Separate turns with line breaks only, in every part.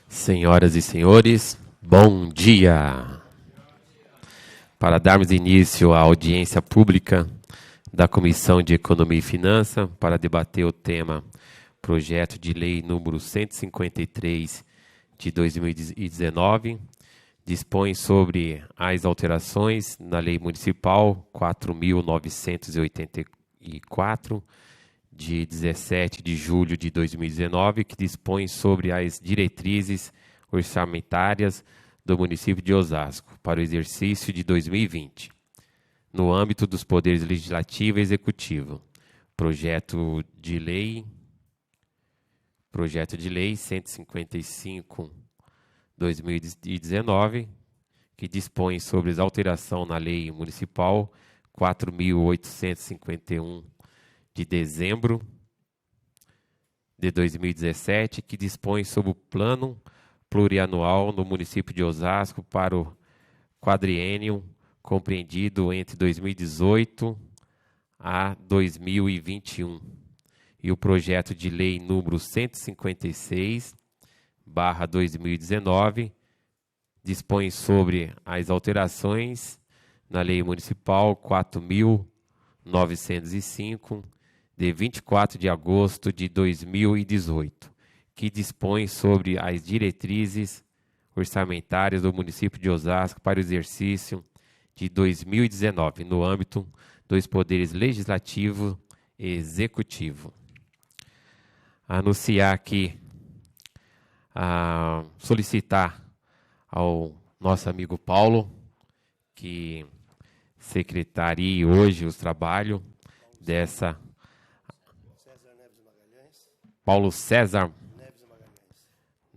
Senhoras e senhores, bom dia! Para darmos início à audiência pública da Comissão de Economia e Finanças para debater o tema Projeto de Lei número 153 de 2019, dispõe sobre as alterações na Lei Municipal 4.984, de 17 de julho de 2019, que dispõe sobre as diretrizes orçamentárias do município de Osasco para o exercício de 2020, no âmbito dos poderes legislativo e executivo. Projeto de lei 155/2019, que dispõe sobre as alterações na Lei Municipal 4.851, de dezembro de 2017, que dispõe sobre o plano plurianual no município de Osasco para o quadriênio compreendido entre 2018 a 2021. E o projeto de lei número 156/2019 dispõe sobre as alterações na Lei Municipal 4.905, de 24 de agosto de 2018, que dispõe sobre as diretrizes orçamentárias do município de Osasco para o exercício de 2019, no âmbito dos poderes legislativo e executivo. Anunciar aqui, solicitar ao nosso amigo Paulo, que secretarie hoje os trabalhos dessa... Paulo César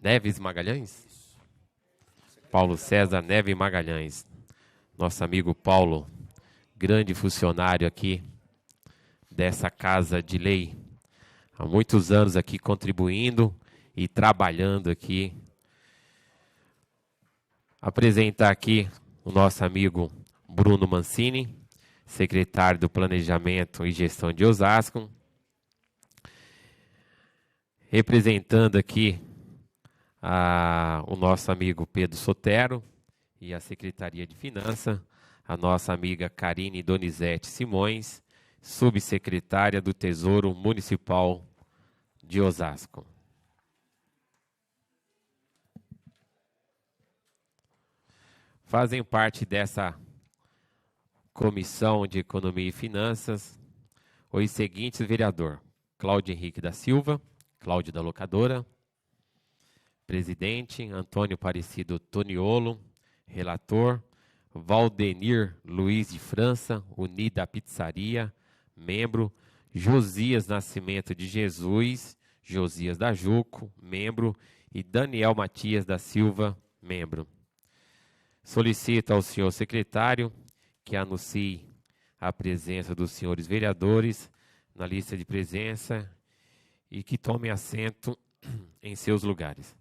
Neves Magalhães? Paulo César Neves Magalhães. Nosso amigo Paulo, grande funcionário aqui dessa Casa de Lei. Há muitos anos aqui contribuindo e trabalhando aqui. Apresentar aqui o nosso amigo Bruno Mancini, secretário do Planejamento e Gestão de Osasco. Representando aqui o nosso amigo Pedro Sotero e a Secretaria de Finanças, a nossa amiga Karine Donizete Simões, subsecretária do Tesouro Municipal de Osasco. Fazem parte dessa Comissão de Economia e Finanças os seguintes vereadores: Cláudio Henrique da Silva, Cláudio da Locadora. Presidente, Antônio Aparecido Toniolo. Relator, Valdenir Luiz de França, Unida Pizzaria. Membro, Josias Nascimento de Jesus, Josias da Juco, membro, e Daniel Matias da Silva, membro. Solicito ao senhor secretário que anuncie a presença dos senhores vereadores na lista de presença e que tomem assento em seus lugares.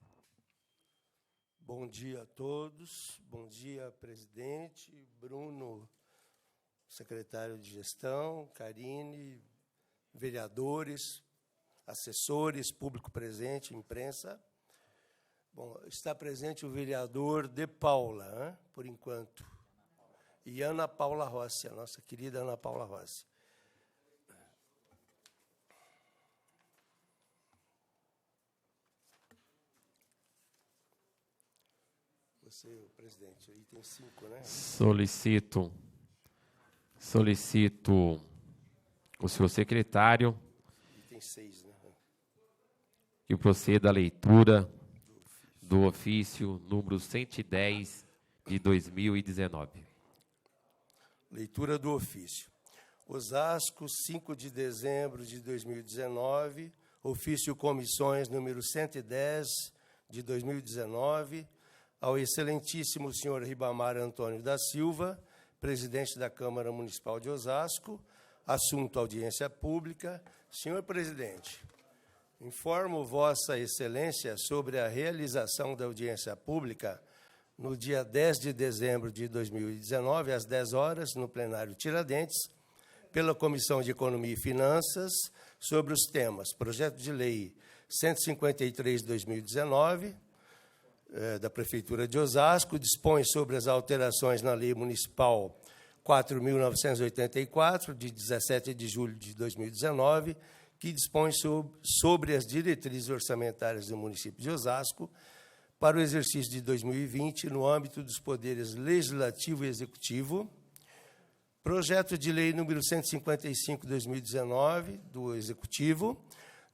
Bom dia a todos. Bom dia, presidente, Bruno, secretário de gestão, Karine, vereadores, assessores, público presente, imprensa. Bom, está presente o vereador De Paula, por enquanto, e Ana Paula Rossi, a nossa querida Ana Paula Rossi. Você, presidente, item 5, né?
Solicito o senhor secretário
item 6, né?
que proceda a leitura do ofício número 110 de 2019.
Leitura do ofício. Osasco, 5 de dezembro de 2019, ofício comissões número 110 de 2019, ao excelentíssimo senhor Ribamar Antônio da Silva, presidente da Câmara Municipal de Osasco, assunto audiência pública. Senhor presidente, informo Vossa Excelência sobre a realização da audiência pública no dia 10 de dezembro de 2019, às 10 horas, no plenário Tiradentes, pela Comissão de Economia e Finanças, sobre os temas Projeto de Lei 153 de 2019, da Prefeitura de Osasco, dispõe sobre as alterações na Lei Municipal 4.984, de 17 de julho de 2019, que dispõe sobre as diretrizes orçamentárias do município de Osasco para o exercício de 2020 no âmbito dos poderes legislativo e executivo. Projeto de lei número 155/2019 do Executivo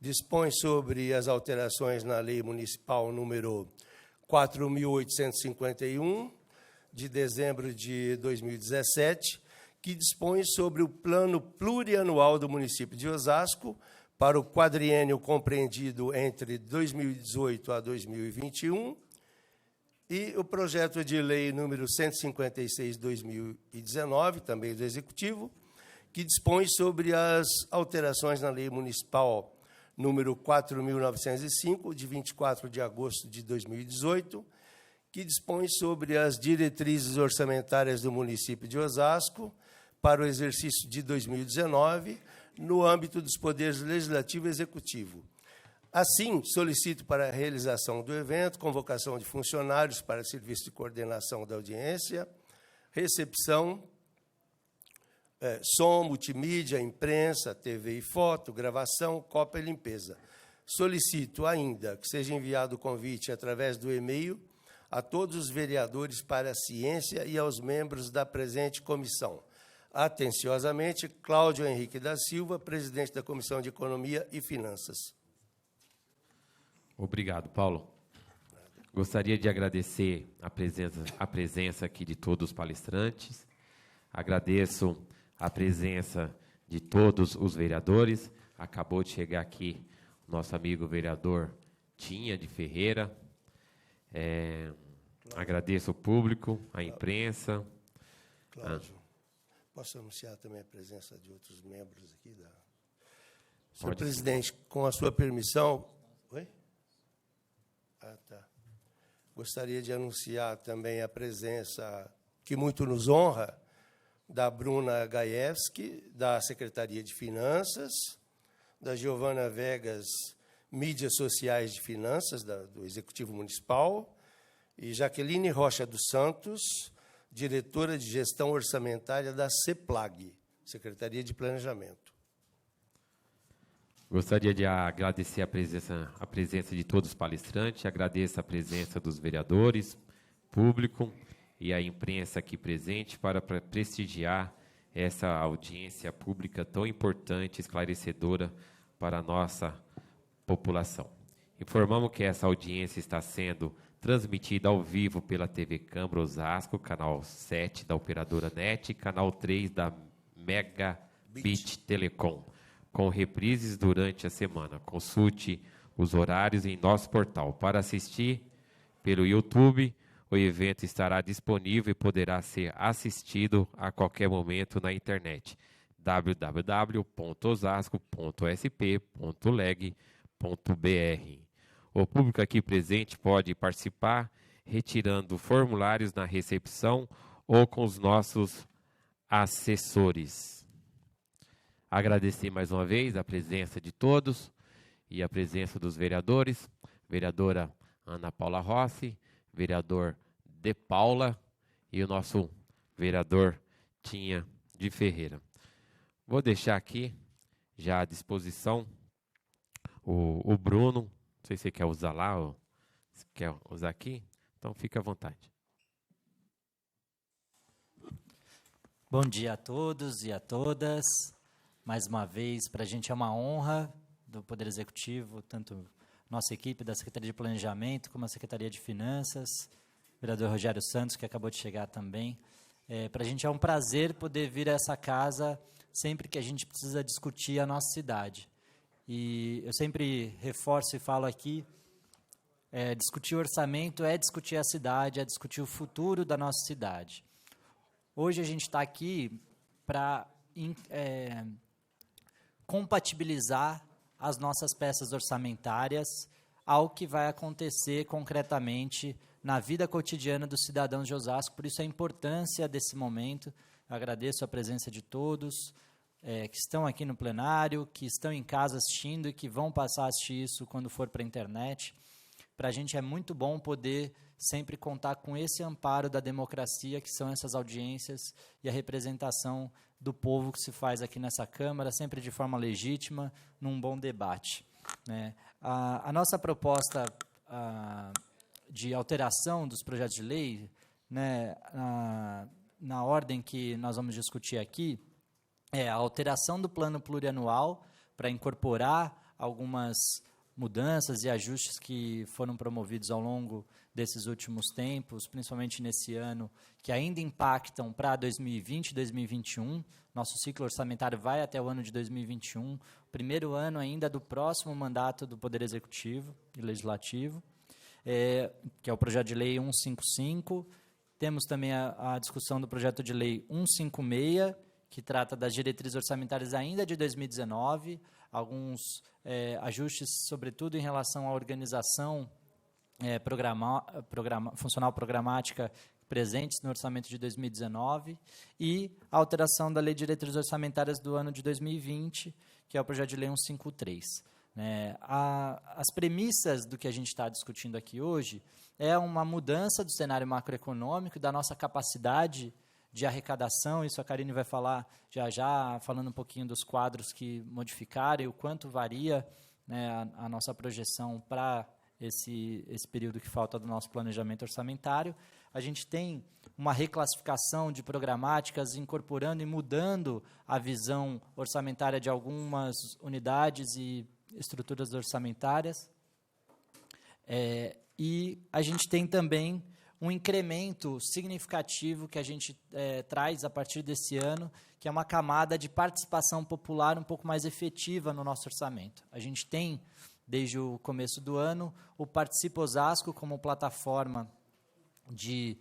dispõe sobre as alterações na Lei Municipal número 4.851, de dezembro de 2017, que dispõe sobre o plano plurianual do município de Osasco para o quadriênio compreendido entre 2018 a 2021, e o projeto de lei número 156/2019, também do Executivo, que dispõe sobre as alterações na Lei Municipal número 4.905, de 24 de agosto de 2018, que dispõe sobre as diretrizes orçamentárias do município de Osasco para o exercício de 2019, no âmbito dos poderes legislativo e executivo. Assim, solicito para a realização do evento convocação de funcionários para serviço de coordenação da audiência, recepção, som, multimídia, imprensa, TV e foto, gravação, cópia e limpeza. Solicito ainda que seja enviado o convite através do e-mail a todos os vereadores para a ciência e aos membros da presente comissão. Atenciosamente, Cláudio Henrique da Silva, presidente da Comissão de Economia e Finanças.
Obrigado, Paulo. Gostaria de agradecer a presença aqui de todos os palestrantes. Agradeço a presença de todos os vereadores. Acabou de chegar aqui o nosso amigo vereador Tinha de Ferreira. Agradeço o público, a imprensa.
Cláudio, posso anunciar também a presença de outros membros aqui? Senhor presidente, com a sua permissão... Oi? Tá. Gostaria de anunciar também a presença, que muito nos honra, da Bruna Gajewski, da Secretaria de Finanças, da Giovana Vegas, Mídias Sociais de Finanças, do Executivo Municipal, e Jaqueline Rocha dos Santos, diretora de Gestão Orçamentária da CEPLAG, Secretaria de Planejamento.
Gostaria de agradecer a presença de todos os palestrantes, agradeço a presença dos vereadores, público e a imprensa aqui presente para prestigiar essa audiência pública tão importante e esclarecedora para a nossa população. Informamos que essa audiência está sendo transmitida ao vivo pela TV Câmara Osasco, canal 7 da operadora NET e canal 3 da Megabit Telecom, com reprises durante a semana. Consulte os horários em nosso portal. Para assistir pelo YouTube, o evento estará disponível e poderá ser assistido a qualquer momento na internet. www.osasco.sp.leg.br. O público aqui presente pode participar retirando formulários na recepção ou com os nossos assessores. Agradecer mais uma vez a presença de todos e a presença dos vereadores, vereadora Ana Paula Rossi, vereador De Paula e o nosso vereador Tinha de Ferreira. Vou deixar aqui já à disposição o Bruno, não sei se você quer usar lá ou se quer usar aqui, então fique à vontade.
Bom dia a todos e a todas. Mais uma vez, para a gente é uma honra do Poder Executivo, tanto nossa equipe da Secretaria de Planejamento, como a Secretaria de Finanças, o vereador Rogério Santos, que acabou de chegar também. Para a gente é um prazer poder vir a essa casa sempre que a gente precisa discutir a nossa cidade. E eu sempre reforço e falo aqui, discutir o orçamento é discutir a cidade, é discutir o futuro da nossa cidade. Hoje a gente está aqui para compatibilizar as nossas peças orçamentárias ao que vai acontecer concretamente na vida cotidiana dos cidadãos de Osasco. Por isso a importância desse momento. Eu agradeço a presença de todos que estão aqui no plenário, que estão em casa assistindo e que vão passar a assistir isso quando for para a internet. Para a gente é muito bom poder sempre contar com esse amparo da democracia, que são essas audiências e a representação do povo que se faz aqui nessa Câmara, sempre de forma legítima, num bom debate, né? A nossa proposta de alteração dos projetos de lei, né, na ordem que nós vamos discutir aqui, é a alteração do plano plurianual para incorporar algumas mudanças e ajustes que foram promovidos ao longo desses últimos tempos, principalmente nesse ano, que ainda impactam para 2020 e 2021. Nosso ciclo orçamentário vai até o ano de 2021, primeiro ano ainda do próximo mandato do Poder Executivo e Legislativo, que é o projeto de lei 155. Temos também a discussão do projeto de lei 156, que trata das diretrizes orçamentárias ainda de 2019, alguns ajustes, sobretudo em relação à organização funcional programática presentes no orçamento de 2019, e a alteração da Lei de Diretrizes Orçamentárias do ano de 2020, que é o projeto de lei 153. As premissas do que a gente está discutindo aqui hoje é uma mudança do cenário macroeconômico, da nossa capacidade de arrecadação. Isso a Karine vai falar já, falando um pouquinho dos quadros que modificaram e o quanto varia, né, a nossa projeção para esse período que falta do nosso planejamento orçamentário. A gente tem uma reclassificação de programáticas, incorporando e mudando a visão orçamentária de algumas unidades e estruturas orçamentárias. E a gente tem também um incremento significativo que a gente traz a partir desse ano, que é uma camada de participação popular um pouco mais efetiva no nosso orçamento. A gente tem, desde o começo do ano, o Participa Osasco como plataforma de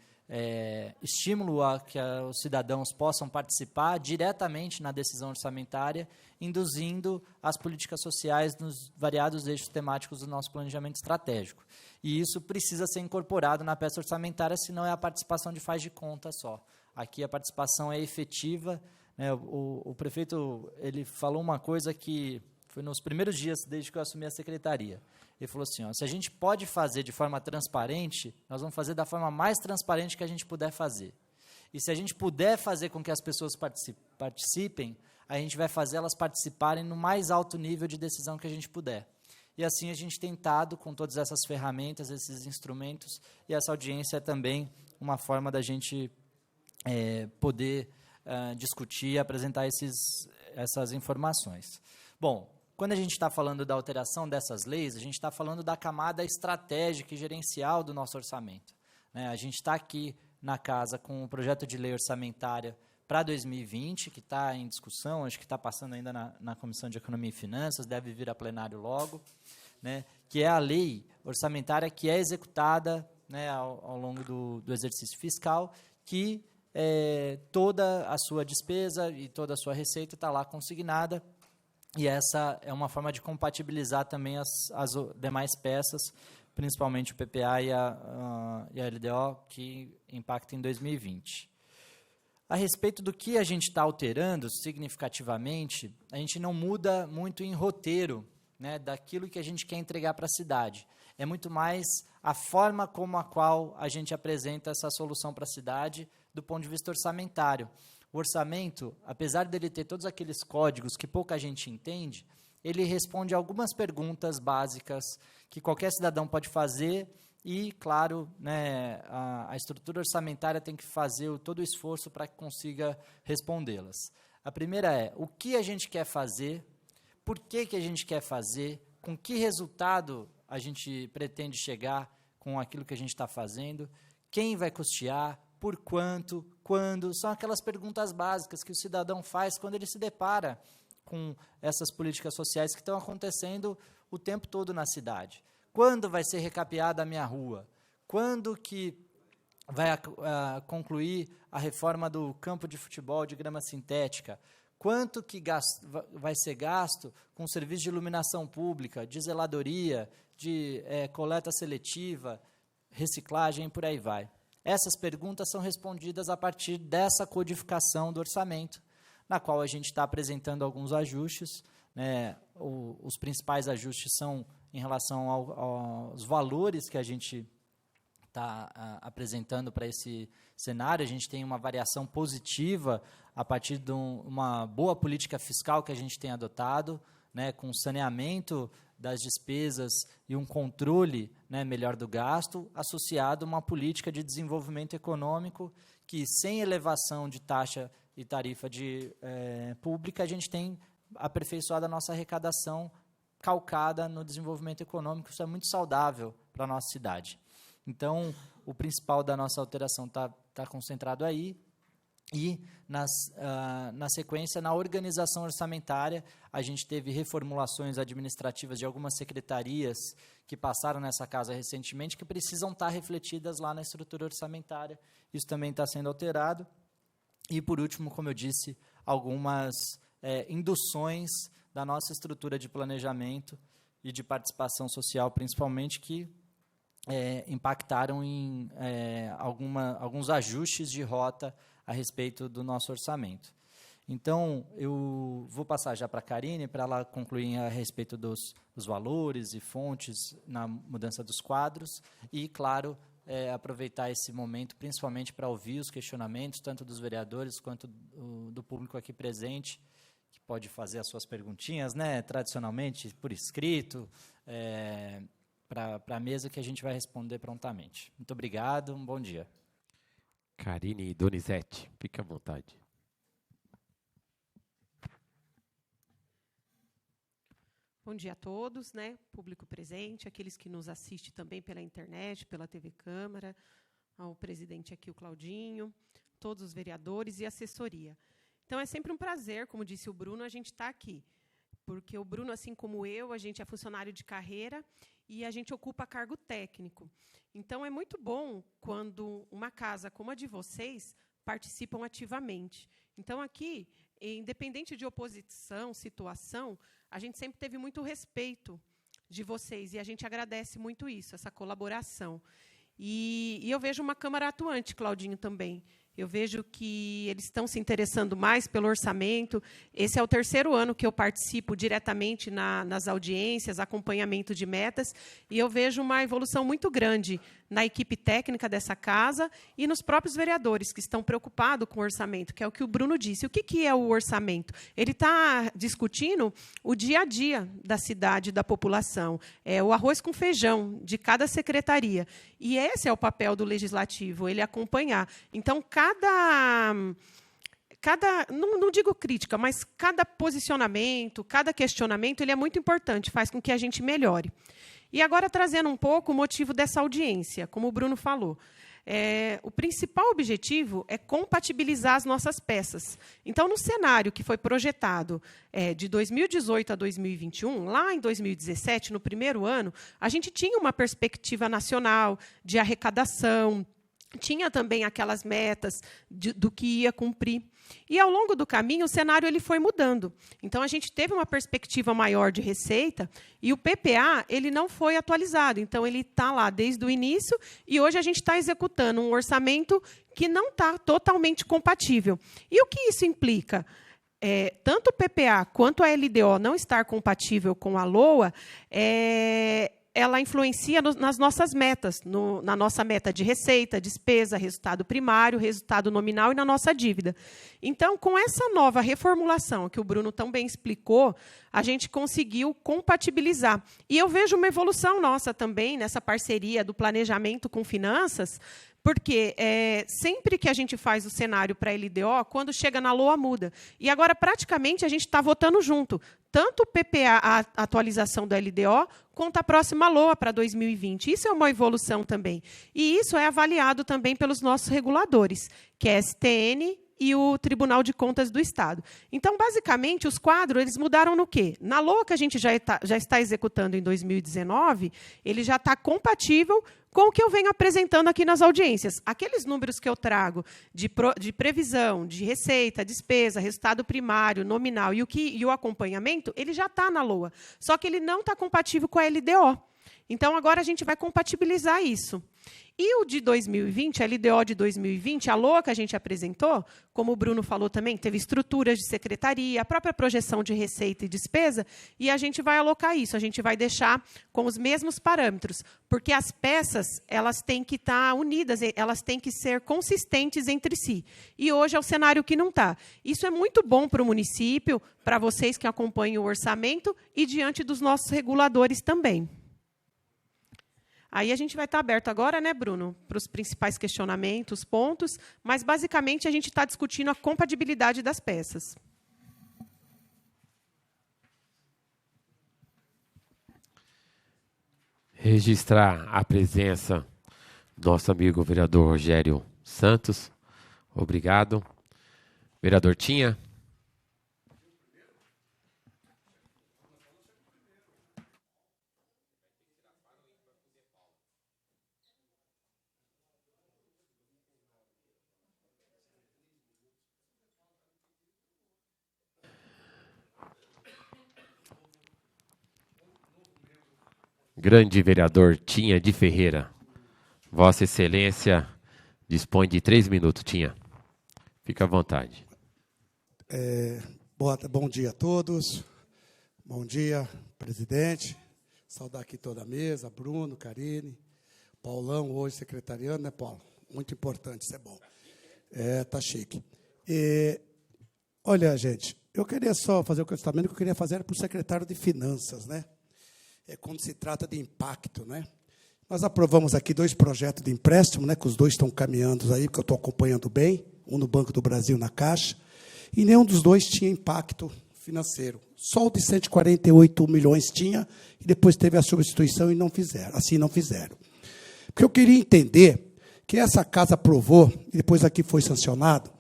estímulo a que os cidadãos possam participar diretamente na decisão orçamentária, induzindo as políticas sociais nos variados eixos temáticos do nosso planejamento estratégico. E isso precisa ser incorporado na peça orçamentária, senão é a participação de faz de conta só. Aqui a participação é efetiva, né? O prefeito ele falou uma coisa que foi nos primeiros dias desde que eu assumi a secretaria. Ele falou assim, se a gente pode fazer de forma transparente, nós vamos fazer da forma mais transparente que a gente puder fazer. E se a gente puder fazer com que as pessoas participem, a gente vai fazer elas participarem no mais alto nível de decisão que a gente puder. E assim a gente tem tentado, com todas essas ferramentas, esses instrumentos, e essa audiência é também uma forma da gente poder discutir e apresentar essas informações. Bom, quando a gente está falando da alteração dessas leis, a gente está falando da camada estratégica e gerencial do nosso orçamento, né? A gente está aqui na casa com o projeto de lei orçamentária para 2020, que está em discussão, acho que está passando ainda na Comissão de Economia e Finanças, deve vir a plenário logo, né? Que é a lei orçamentária que é executada, né, ao longo do exercício fiscal, que toda a sua despesa e toda a sua receita está lá consignada. E essa é uma forma de compatibilizar também as demais peças, principalmente o PPA e a LDO, que impactam em 2020. A respeito do que a gente está alterando significativamente, a gente não muda muito em roteiro, né, daquilo que a gente quer entregar para a cidade. É muito mais a forma como a qual a gente apresenta essa solução para a cidade do ponto de vista orçamentário. O orçamento, apesar dele ter todos aqueles códigos que pouca gente entende, ele responde a algumas perguntas básicas que qualquer cidadão pode fazer e, claro, né, a estrutura orçamentária tem que fazer todo o esforço para que consiga respondê-las. A primeira é, o que a gente quer fazer, por que a gente quer fazer, com que resultado a gente pretende chegar com aquilo que a gente está fazendo, quem vai custear, por quanto, quando, são aquelas perguntas básicas que o cidadão faz quando ele se depara com essas políticas sociais que estão acontecendo o tempo todo na cidade. Quando vai ser recapeada a minha rua? Quando que vai concluir a reforma do campo de futebol de grama sintética? Quanto que vai ser gasto com serviço de iluminação pública, de zeladoria, de coleta seletiva, reciclagem e por aí vai? Essas perguntas são respondidas a partir dessa codificação do orçamento, na qual a gente está apresentando alguns ajustes, né? Os principais ajustes são em relação aos valores que a gente apresentando para esse cenário. A gente tem uma variação positiva a partir de uma boa política fiscal que a gente tem adotado, né, com saneamento das despesas e um controle, né, melhor do gasto, associado a uma política de desenvolvimento econômico que, sem elevação de taxa e tarifa pública, a gente tem aperfeiçoado a nossa arrecadação calcada no desenvolvimento econômico. Isso é muito saudável para a nossa cidade. Então, o principal da nossa alteração está concentrado aí. E, na sequência, na organização orçamentária, a gente teve reformulações administrativas de algumas secretarias que passaram nessa casa recentemente, que precisam estar refletidas lá na estrutura orçamentária. Isso também está sendo alterado. E, por último, como eu disse, algumas induções da nossa estrutura de planejamento e de participação social, principalmente, que impactaram em alguns ajustes de rota a respeito do nosso orçamento. Então, eu vou passar já para a Karine, para ela concluir a respeito dos valores e fontes na mudança dos quadros e, claro, aproveitar esse momento, principalmente para ouvir os questionamentos, tanto dos vereadores quanto do público aqui presente, que pode fazer as suas perguntinhas, né, tradicionalmente, por escrito, para a mesa, que a gente vai responder prontamente. Muito obrigado, um bom dia.
Karine Donizete, fique à vontade.
Bom dia a todos, né, público presente, aqueles que nos assistem também pela internet, pela TV Câmara, ao presidente aqui, o Claudinho, todos os vereadores e assessoria. Então, é sempre um prazer, como disse o Bruno, a gente estar aqui, porque o Bruno, assim como eu, a gente é funcionário de carreira e a gente ocupa cargo técnico. Então, é muito bom quando uma casa como a de vocês participam ativamente. Então, aqui, independente de oposição, situação, a gente sempre teve muito respeito de vocês, e a gente agradece muito isso, essa colaboração. E eu vejo uma Câmara atuante, Claudinho, também. Eu vejo que eles estão se interessando mais pelo orçamento. Esse é o 3º ano que eu participo diretamente nas audiências, acompanhamento de metas, e eu vejo uma evolução muito grande na equipe técnica dessa casa e nos próprios vereadores, que estão preocupados com o orçamento, que é o que o Bruno disse. O que é o orçamento? Ele está discutindo o dia a dia da cidade, da população, o arroz com feijão de cada secretaria. E esse é o papel do Legislativo, ele acompanhar. Então, não digo crítica, mas cada posicionamento, cada questionamento, ele é muito importante, faz com que a gente melhore. E agora, trazendo um pouco o motivo dessa audiência, como o Bruno falou. O principal objetivo é compatibilizar as nossas peças. Então, no cenário que foi projetado de 2018 a 2021, lá em 2017, no primeiro ano, a gente tinha uma perspectiva nacional de arrecadação, tinha também aquelas metas do que ia cumprir. E, ao longo do caminho, o cenário ele foi mudando. Então, a gente teve uma perspectiva maior de receita e o PPA ele não foi atualizado. Então, ele está lá desde o início e hoje a gente está executando um orçamento que não está totalmente compatível. E o que isso implica? Tanto o PPA quanto a LDO não estar compatível com a LOA, ela influencia nas nossas metas, na nossa meta de receita, despesa, resultado primário, resultado nominal e na nossa dívida. Então, com essa nova reformulação, que o Bruno também explicou, a gente conseguiu compatibilizar. E eu vejo uma evolução nossa também nessa parceria do planejamento com finanças, porque sempre que a gente faz o cenário para a LDO, quando chega na LOA, muda. E agora, praticamente, a gente está votando junto. Tanto o PPA, a atualização da LDO, quanto a próxima LOA para 2020. Isso é uma evolução também. E isso é avaliado também pelos nossos reguladores, que é a STN e o Tribunal de Contas do Estado. Então, basicamente, os quadros eles mudaram no quê? Na LOA que a gente já está executando em 2019, ele já está compatível com o que eu venho apresentando aqui nas audiências. Aqueles números que eu trago de previsão, de receita, despesa, resultado primário, nominal e o acompanhamento, ele já está na LOA. Só que ele não está compatível com a LDO. Então, agora a gente vai compatibilizar isso. E o de 2020, a LDO de 2020, a LOA que a gente apresentou, como o Bruno falou também, teve estruturas de secretaria, a própria projeção de receita e despesa, e a gente vai alocar isso, a gente vai deixar com os mesmos parâmetros, porque as peças elas têm que estar unidas, elas têm que ser consistentes entre si. E hoje é o cenário que não está. Isso é muito bom para o município, para vocês que acompanham o orçamento e diante dos nossos reguladores também. Aí a gente vai estar aberto agora, né, Bruno, para os principais questionamentos, pontos, mas, basicamente, a gente está discutindo a compatibilidade das peças.
Registrar a presença do nosso amigo vereador Rogério Santos. Obrigado. Vereador Tinha. Grande vereador Tinha de Ferreira. Vossa Excelência dispõe de 3 minutos, Tinha. Fica à vontade.
Bom dia a todos. Bom dia, presidente. Saudar aqui toda a mesa, Bruno, Karine, Paulão, hoje secretariando, né, Paulo? Muito importante, isso é bom. Tá chique. Olha, gente, eu queria só fazer o questionamento que eu queria fazer para o secretário de Finanças, né? Quando se trata de impacto, né? Nós aprovamos aqui 2 projetos de empréstimo, né? Que os 2 estão caminhando aí, porque eu estou acompanhando bem, um no Banco do Brasil, na Caixa, e nenhum dos 2 tinha impacto financeiro. Só o de 148 milhões tinha, e depois teve a substituição e não fizeram. Assim não fizeram. Porque eu queria entender que essa casa aprovou, e depois aqui foi sancionado,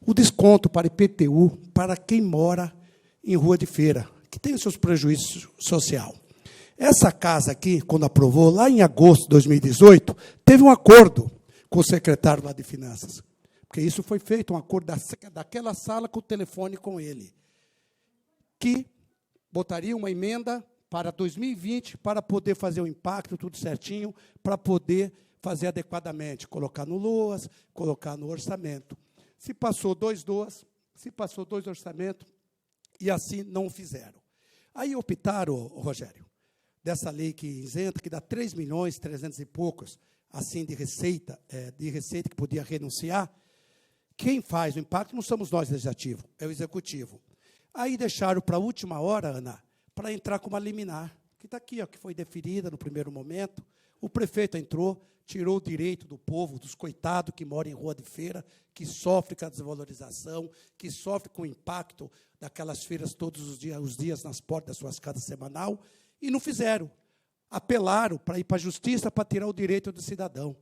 o desconto para IPTU para quem mora em rua de feira, que tem os seus prejuízos social. Essa casa aqui, quando aprovou, lá em agosto de 2018, teve um acordo com o secretário lá de Finanças. Porque isso foi feito, um acordo daquela sala com o telefone com ele, que botaria uma emenda para 2020 para poder fazer o impacto, tudo certinho, para poder fazer adequadamente, colocar no LOAS, colocar no orçamento. Se passou 2 LOAS, se passou 2 orçamentos, e assim não fizeram. Aí optaram, Rogério, dessa lei que isenta, que dá 3 milhões, 300 e poucos, assim, de receita que podia renunciar. Quem faz o impacto não somos nós, legislativo, é o executivo. Aí deixaram para a última hora, Ana, para entrar com uma liminar, que está aqui, ó, que foi deferida no primeiro momento. O prefeito entrou, tirou o direito do povo, dos coitados que moram em rua de feira, que sofrem com a desvalorização, que sofrem com o impacto daquelas feiras todos os dias nas portas das suas casas semanal, e não fizeram. Apelaram para ir para a justiça para tirar o direito do cidadão.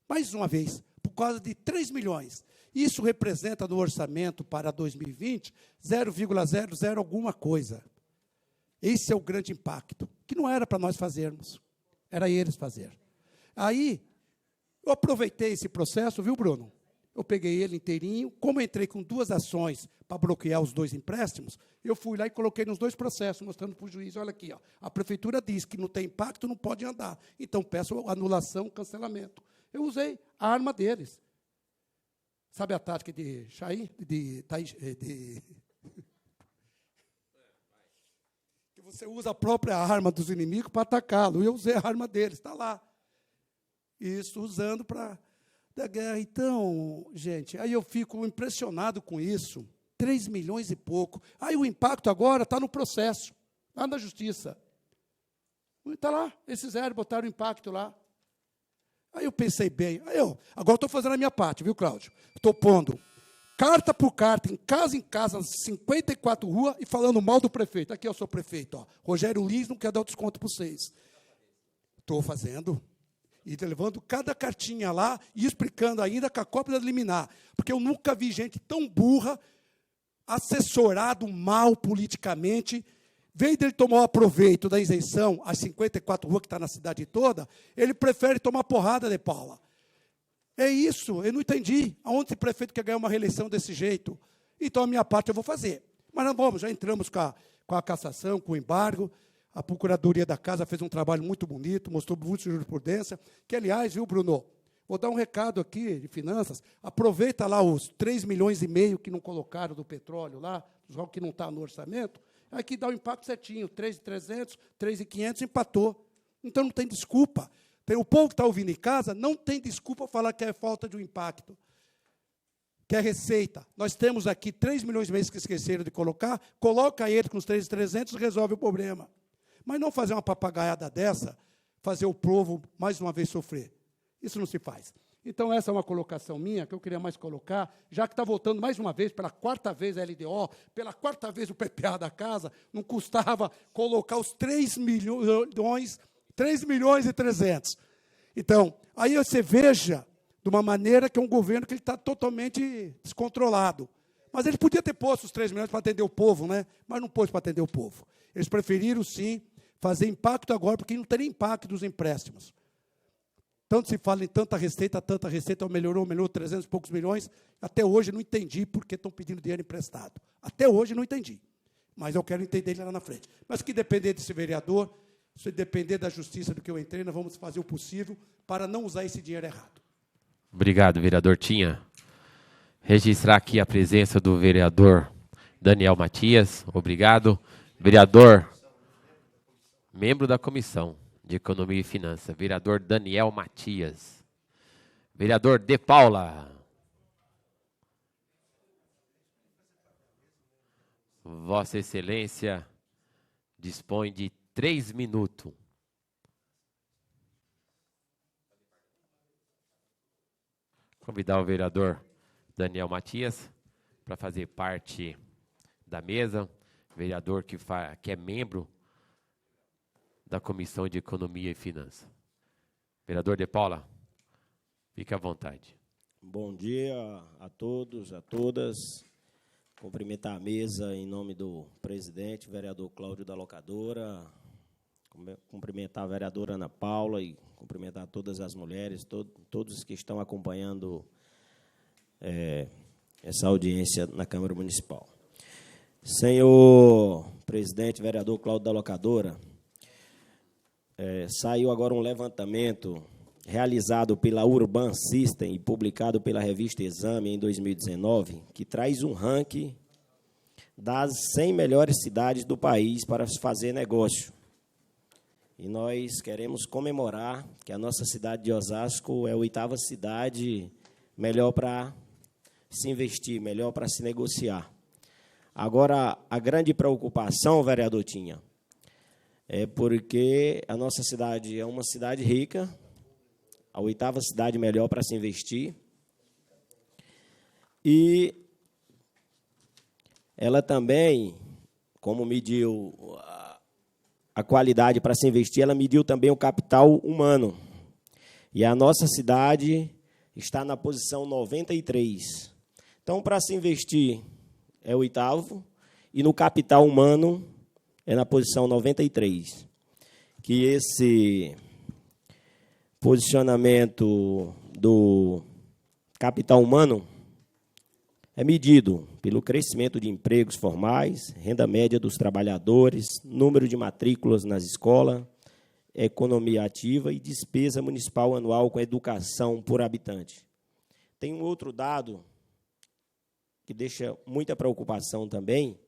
Mais uma vez, por causa de 3 milhões. Isso representa no orçamento para 2020 0,00 alguma coisa. Esse é o grande impacto, que não era para nós fazermos, era eles fazer. Aí, eu aproveitei esse processo, viu, Bruno? Eu peguei ele inteirinho, como eu entrei com 2 ações para bloquear os 2 empréstimos, eu fui lá e coloquei nos 2 processos, mostrando para o juiz, olha aqui, ó, a prefeitura diz que não tem impacto, não pode andar, então peço anulação, cancelamento. Eu usei a arma deles. Sabe a tática de Chaim? Que você usa a própria arma dos inimigos para atacá-lo. Eu usei a arma deles, está lá. Isso, usando para da guerra. Então, gente, aí eu fico impressionado com isso. 3 milhões e pouco. Aí o impacto agora está no processo, lá na justiça. Está lá, eles fizeram, botaram o impacto lá. Aí eu pensei bem, agora estou fazendo a minha parte, viu, Cláudio? Estou pondo carta por carta, em casa, nas 54 ruas, e falando mal do prefeito. Aqui eu sou prefeito, ó. Rogério Lins não quer dar o desconto para vocês. Estou fazendo, e levando cada cartinha lá, e explicando ainda com a cópia da liminar, porque eu nunca vi gente tão burra, assessorado mal politicamente. Vem dele tomar o proveito da isenção, as 54 ruas que está na cidade toda, ele prefere tomar porrada de Paula. É isso, eu não entendi. Aonde o prefeito quer ganhar uma reeleição desse jeito? Então, a minha parte eu vou fazer. Mas não vamos, já entramos com a cassação, com o embargo. A Procuradoria da Casa fez um trabalho muito bonito, mostrou muita jurisprudência, que, aliás, viu, Bruno, vou dar um recado aqui de finanças, aproveita lá os 3,5 milhões que não colocaram do petróleo lá, que não está no orçamento, aqui dá o impacto certinho, 3.300, 3.500, empatou. Então, não tem desculpa. O povo que está ouvindo em casa não tem desculpa falar que é falta de um impacto, que é receita. Nós temos aqui 3 milhões de meses que esqueceram de colocar, coloca ele com os 3.300 e resolve o problema. Mas não fazer uma papagaiada dessa, fazer o povo, mais uma vez, sofrer. Isso não se faz. Então, essa é uma colocação minha, que eu queria mais colocar, já que está voltando mais uma vez, pela 4ª vez a LDO, pela 4ª vez o PPA da casa, não custava colocar os 3.300.000. Então, aí você veja, de uma maneira que é um governo que está totalmente descontrolado. Mas ele podia ter posto os 3 milhões para atender o povo, né? Mas não pôs para atender o povo. Eles preferiram, sim, fazer impacto agora, porque não teria impacto dos empréstimos. Tanto se fala em tanta receita, melhorou 300 e poucos milhões. Até hoje não entendi por que estão pedindo dinheiro emprestado. Até hoje não entendi. Mas eu quero entender ele lá na frente. Mas que depender desse vereador, se depender da justiça do que eu entrei, nós vamos fazer o possível para não usar esse dinheiro errado.
Obrigado, vereador Tinha. Registrar aqui a presença do vereador Daniel Matias. Obrigado. Vereador, membro da Comissão de Economia e Finanças, vereador Daniel Matias. Vereador De Paula. Vossa Excelência dispõe de 3 minutos. Convidar o vereador Daniel Matias para fazer parte da mesa. Vereador que é membro da Comissão de Economia e Finanças. Vereador De Paula, fique à vontade.
Bom dia a todos, a todas. Cumprimentar a mesa em nome do presidente, vereador Cláudio da Locadora, cumprimentar a vereadora Ana Paula e cumprimentar todas as mulheres, todos que estão acompanhando essa audiência na Câmara Municipal. Senhor presidente, vereador Cláudio da Locadora, saiu agora um levantamento realizado pela Urban System e publicado pela revista Exame em 2019, que traz um ranking das 100 melhores cidades do país para se fazer negócio. E nós queremos comemorar que a nossa cidade de Osasco é a 8ª cidade melhor para se investir, melhor para se negociar. Agora, a grande preocupação, vereador Tinha, é porque a nossa cidade é uma cidade rica, a 8ª cidade melhor para se investir, e ela também, como mediu a qualidade para se investir, ela mediu também o capital humano. E a nossa cidade está na posição 93. Então, para se investir é o 8º, e no capital humano é na posição 93. Que esse posicionamento do capital humano é medido pelo crescimento de empregos formais, renda média dos trabalhadores, número de matrículas nas escolas, economia ativa e despesa municipal anual com educação por habitante. Tem um outro dado que deixa muita preocupação também,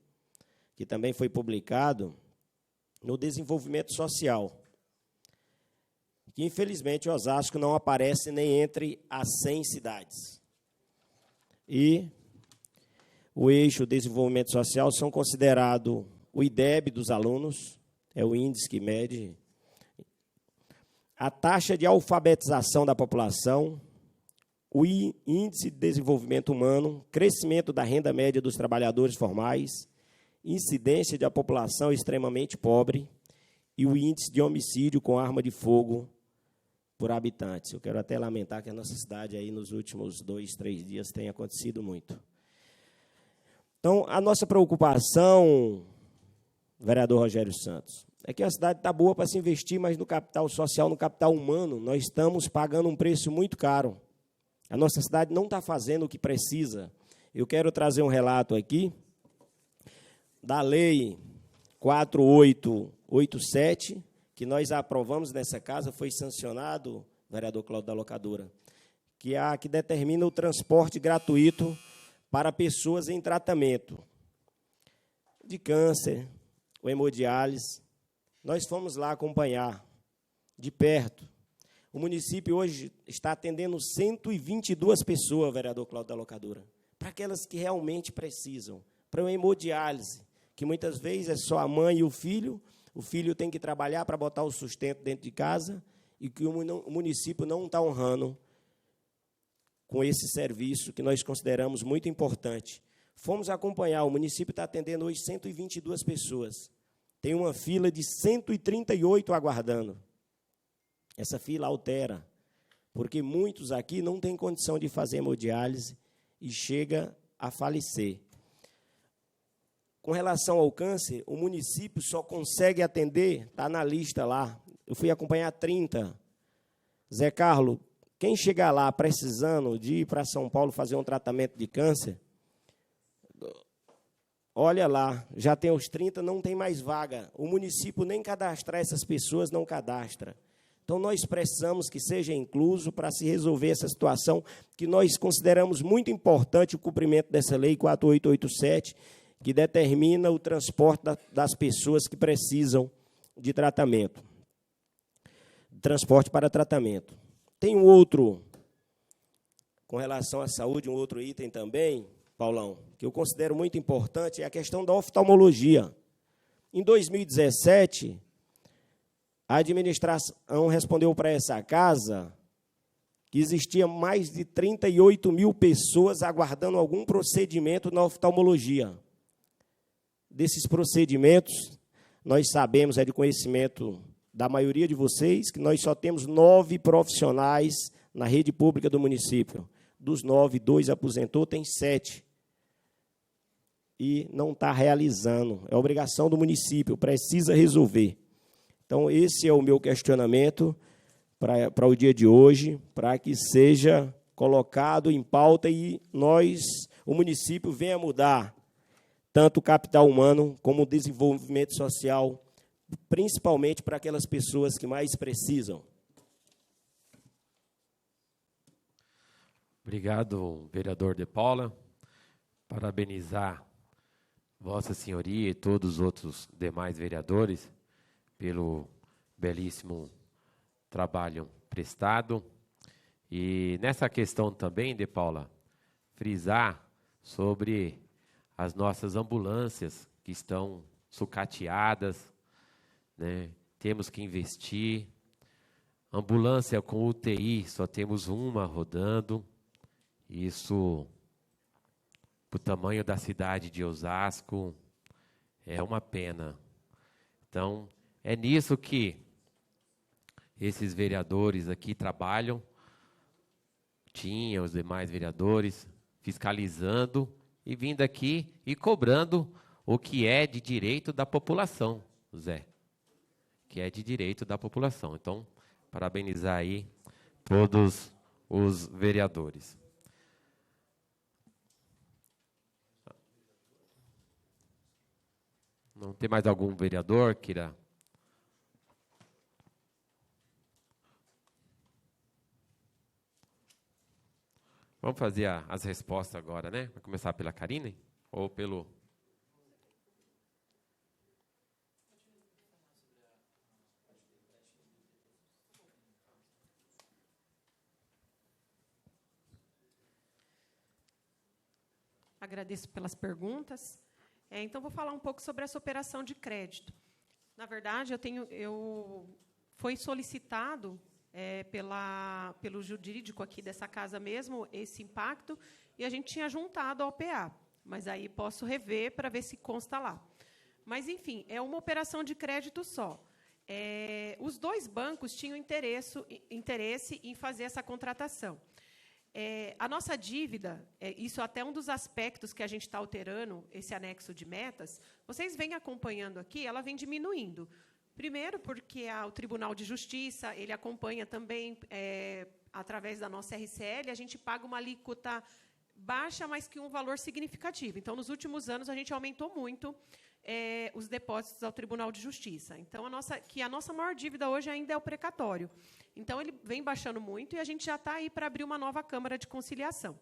que também foi publicado no desenvolvimento social, que, infelizmente, Osasco não aparece nem entre as 100 cidades. E o eixo desenvolvimento social são considerados o IDEB dos alunos, é o índice que mede, a taxa de alfabetização da população, o índice de desenvolvimento humano, crescimento da renda média dos trabalhadores formais, incidência da população extremamente pobre e o índice de homicídio com arma de fogo por habitantes. Eu quero até lamentar que a nossa cidade aí nos últimos 2, 3 dias tem acontecido muito. Então, a nossa preocupação, vereador Rogério Santos, é que a cidade está boa para se investir, mas no capital social, no capital humano, nós estamos pagando um preço muito caro. A nossa cidade não está fazendo o que precisa. Eu quero trazer um relato aqui da Lei 48 87, que nós aprovamos nessa casa, foi sancionado, vereador Cláudio da Locadora, que é a que determina o transporte gratuito para pessoas em tratamento de câncer, ou hemodiálise. Nós fomos lá acompanhar de perto. O município hoje está atendendo 122 pessoas, vereador Cláudio da Locadora, para aquelas que realmente precisam, para uma hemodiálise, que muitas vezes é só a mãe e o filho tem que trabalhar para botar o sustento dentro de casa, e que o município não está honrando com esse serviço que nós consideramos muito importante. Fomos acompanhar, o município está atendendo hoje 122 pessoas. Tem uma fila de 138 aguardando. Essa fila altera, porque muitos aqui não têm condição de fazer hemodiálise e chega a falecer. Com relação ao câncer, o município só consegue atender, está na lista lá, eu fui acompanhar 30. Zé Carlos, quem chegar lá precisando de ir para São Paulo fazer um tratamento de câncer, olha lá, já tem os 30, não tem mais vaga. O município nem cadastrar essas pessoas, não cadastra. Então, nós precisamos que seja incluso para se resolver essa situação, que nós consideramos muito importante o cumprimento dessa lei 4887, que determina o transporte das pessoas que precisam de tratamento. Transporte para tratamento. Tem um outro, com relação à saúde, um outro item também, Paulão, que eu considero muito importante, é a questão da oftalmologia. Em 2017, a administração respondeu para essa casa que existia mais de 38 mil pessoas aguardando algum procedimento na oftalmologia. Desses procedimentos, nós sabemos, é de conhecimento da maioria de vocês, que nós só temos 9 profissionais na rede pública do município. Dos 9, 2 aposentou, tem 7. E não está realizando. É obrigação do precisa resolver. Então, esse é o meu questionamento para o dia de hoje, para que seja colocado em pauta e o município, venha mudar tanto o capital humano como o desenvolvimento social, principalmente para aquelas pessoas que mais precisam.
Obrigado, vereador De Paula. Parabenizar Vossa Senhoria e todos os outros demais vereadores pelo belíssimo trabalho prestado. E nessa questão também, De Paula, frisar sobre as nossas ambulâncias que estão sucateadas, né? Temos que investir. Ambulância com UTI, só temos uma rodando. Isso, para o tamanho da cidade de Osasco, é uma pena. Então, é nisso que esses vereadores aqui trabalham, tinha os demais vereadores, fiscalizando e vindo aqui e cobrando o que é de direito da população, Zé, que é de direito da população. Então, parabenizar aí todos os vereadores. Não tem mais algum vereador que irá? Vamos fazer as respostas agora, né? Vai começar pela Karine ou pelo...
Agradeço pelas perguntas. Então, vou falar um pouco sobre essa operação de crédito. Na verdade, foi solicitado pelo jurídico aqui dessa casa mesmo esse impacto, e a gente tinha juntado ao OPA, mas aí posso rever para ver se consta lá. Mas, enfim, é uma operação de crédito só. Os dois bancos tinham interesse em fazer essa contratação. A nossa dívida, isso é até um dos aspectos que a gente está alterando, esse anexo de metas, vocês vêm acompanhando aqui, ela vem diminuindo. Primeiro, porque o Tribunal de Justiça, ele acompanha também, através da nossa RCL, a gente paga uma alíquota baixa, mas que um valor significativo. Então, nos últimos anos, a gente aumentou muito os depósitos ao Tribunal de Justiça. Então, a nossa maior dívida hoje ainda é o precatório. Então, ele vem baixando muito e a gente já está aí para abrir uma nova Câmara de Conciliação.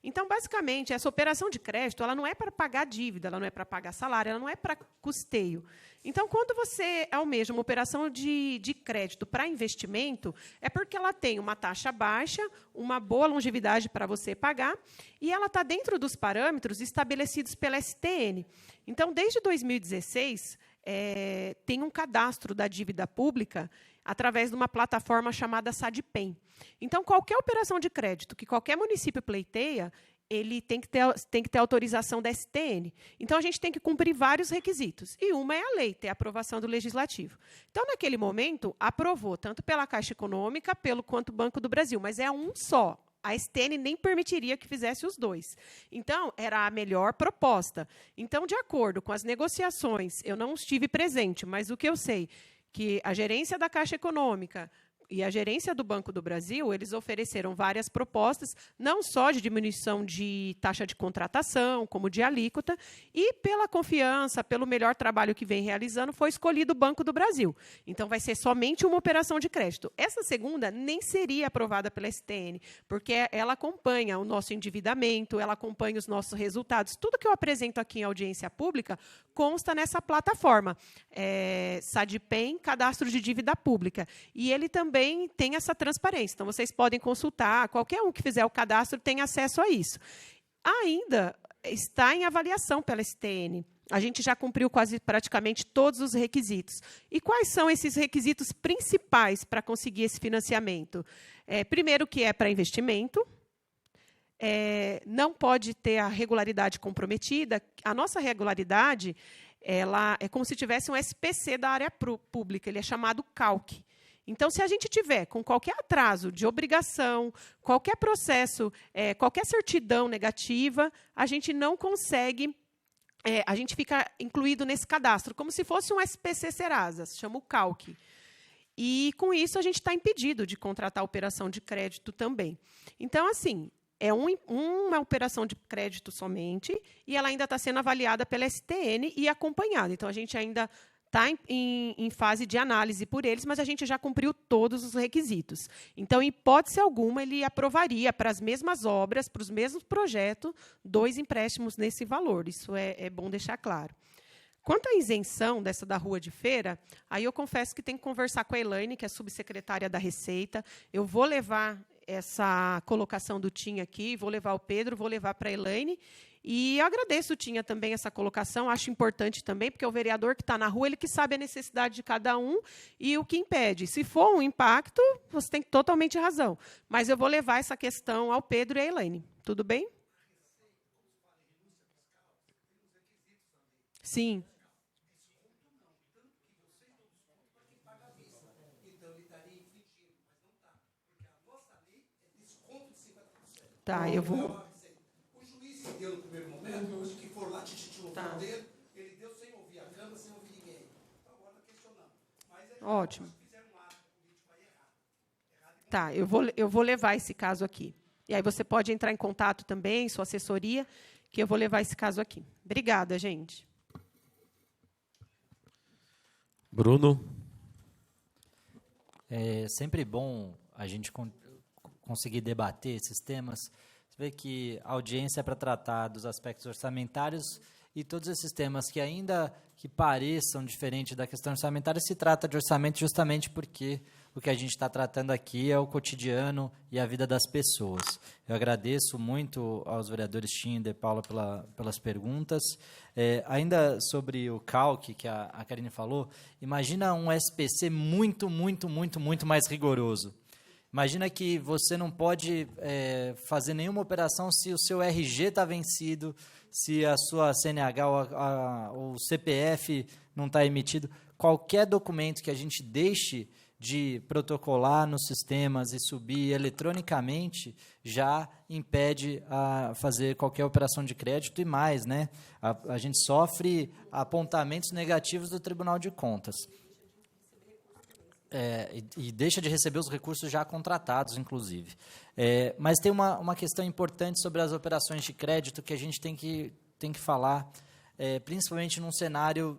Então, basicamente, essa operação de crédito ela não é para pagar dívida, ela não é para pagar salário, ela não é para custeio. Então, quando você almeja uma operação de crédito para investimento, é porque ela tem uma taxa baixa, uma boa longevidade para você pagar, e ela está dentro dos parâmetros estabelecidos pela STN. Então, desde 2016, tem um cadastro da dívida pública através de uma plataforma chamada SADPEM. Então, qualquer operação de crédito que qualquer município pleiteia, ele tem que ter autorização da STN. Então, a gente tem que cumprir vários requisitos. E uma é a lei, ter a aprovação do Legislativo. Então, naquele momento, aprovou, tanto pela Caixa Econômica, quanto o Banco do Brasil, mas é um só. A STN nem permitiria que fizesse os dois. Então, era a melhor proposta. Então, de acordo com as negociações, eu não estive presente, mas o que eu sei, que a gerência da Caixa Econômica e a gerência do Banco do Brasil, eles ofereceram várias propostas, não só de diminuição de taxa de contratação, como de alíquota, e pela confiança, pelo melhor trabalho que vem realizando, foi escolhido o Banco do Brasil. Então, vai ser somente uma operação de crédito. Essa segunda nem seria aprovada pela STN, porque ela acompanha o nosso endividamento, ela acompanha os nossos resultados. Tudo que eu apresento aqui em audiência pública consta nessa plataforma, SADPEM, Cadastro de Dívida Pública. E ele também tem essa transparência. Então, vocês podem consultar, qualquer um que fizer o cadastro tem acesso a isso. Ainda está em avaliação pela STN. A gente já cumpriu praticamente todos os requisitos. E quais são esses requisitos principais para conseguir esse financiamento? Primeiro, que é para investimento. Não pode ter a regularidade comprometida. A nossa regularidade ela é como se tivesse um SPC da área pública, ele é chamado CALC. Então, se a gente tiver com qualquer atraso de obrigação, qualquer processo, qualquer certidão negativa, a gente não consegue, a gente fica incluído nesse cadastro, como se fosse um SPC Serasa, se chama o CALC. E, com isso, a gente está impedido de contratar a operação de crédito também. Então, assim, é uma operação de crédito somente, e ela ainda está sendo avaliada pela STN e acompanhada. Então, a gente ainda está em fase de análise por eles, mas a gente já cumpriu todos os requisitos. Então, em hipótese alguma, ele aprovaria para as mesmas obras, para os mesmos projetos, 2 empréstimos nesse valor. Isso é bom deixar claro. Quanto à isenção dessa da Rua de Feira, aí eu confesso que tem que conversar com a Elaine, que é subsecretária da Receita. Eu vou levar essa colocação do Tinha aqui, vou levar o Pedro, vou levar para a Elaine. E eu agradeço, Tinha, também essa colocação, acho importante também, porque é o vereador que está na rua, ele que sabe a necessidade de cada um e o que impede. Se for um impacto, você tem totalmente razão. Mas eu vou levar essa questão ao Pedro e à Elaine. Tudo bem? Sim. Tá, eu vou...
Deu no primeiro momento, os que foram lá, no dedo, ele deu sem ouvir a Câmara, sem ouvir ninguém. Então, agora questionamos. Mas
ótimo.
Fizeram um ato político aí errado.
Tá, eu vou levar esse caso aqui. E aí você pode entrar em contato também, sua assessoria, que eu vou levar esse caso aqui. Obrigada, gente.
Bruno.
É sempre bom a gente conseguir debater esses temas. Você vê que a audiência é para tratar dos aspectos orçamentários e todos esses temas que ainda que pareçam diferentes da questão orçamentária, se trata de orçamento justamente porque o que a gente está tratando aqui é o cotidiano e a vida das pessoas. Eu agradeço muito aos vereadores Tinha e De Paula pelas perguntas. Ainda sobre o CALC, que a Karine falou, imagina um SPC muito mais rigoroso. Imagina que você não pode fazer nenhuma operação se o seu RG está vencido, se a sua CNH ou o CPF não está emitido. Qualquer documento que a gente deixe de protocolar nos sistemas e subir eletronicamente já impede a fazer qualquer operação de crédito e mais, né? A gente sofre apontamentos negativos do Tribunal de Contas. E deixa de receber os recursos já contratados, inclusive. Mas tem uma questão importante sobre as operações de crédito que a gente tem que falar. principalmente num cenário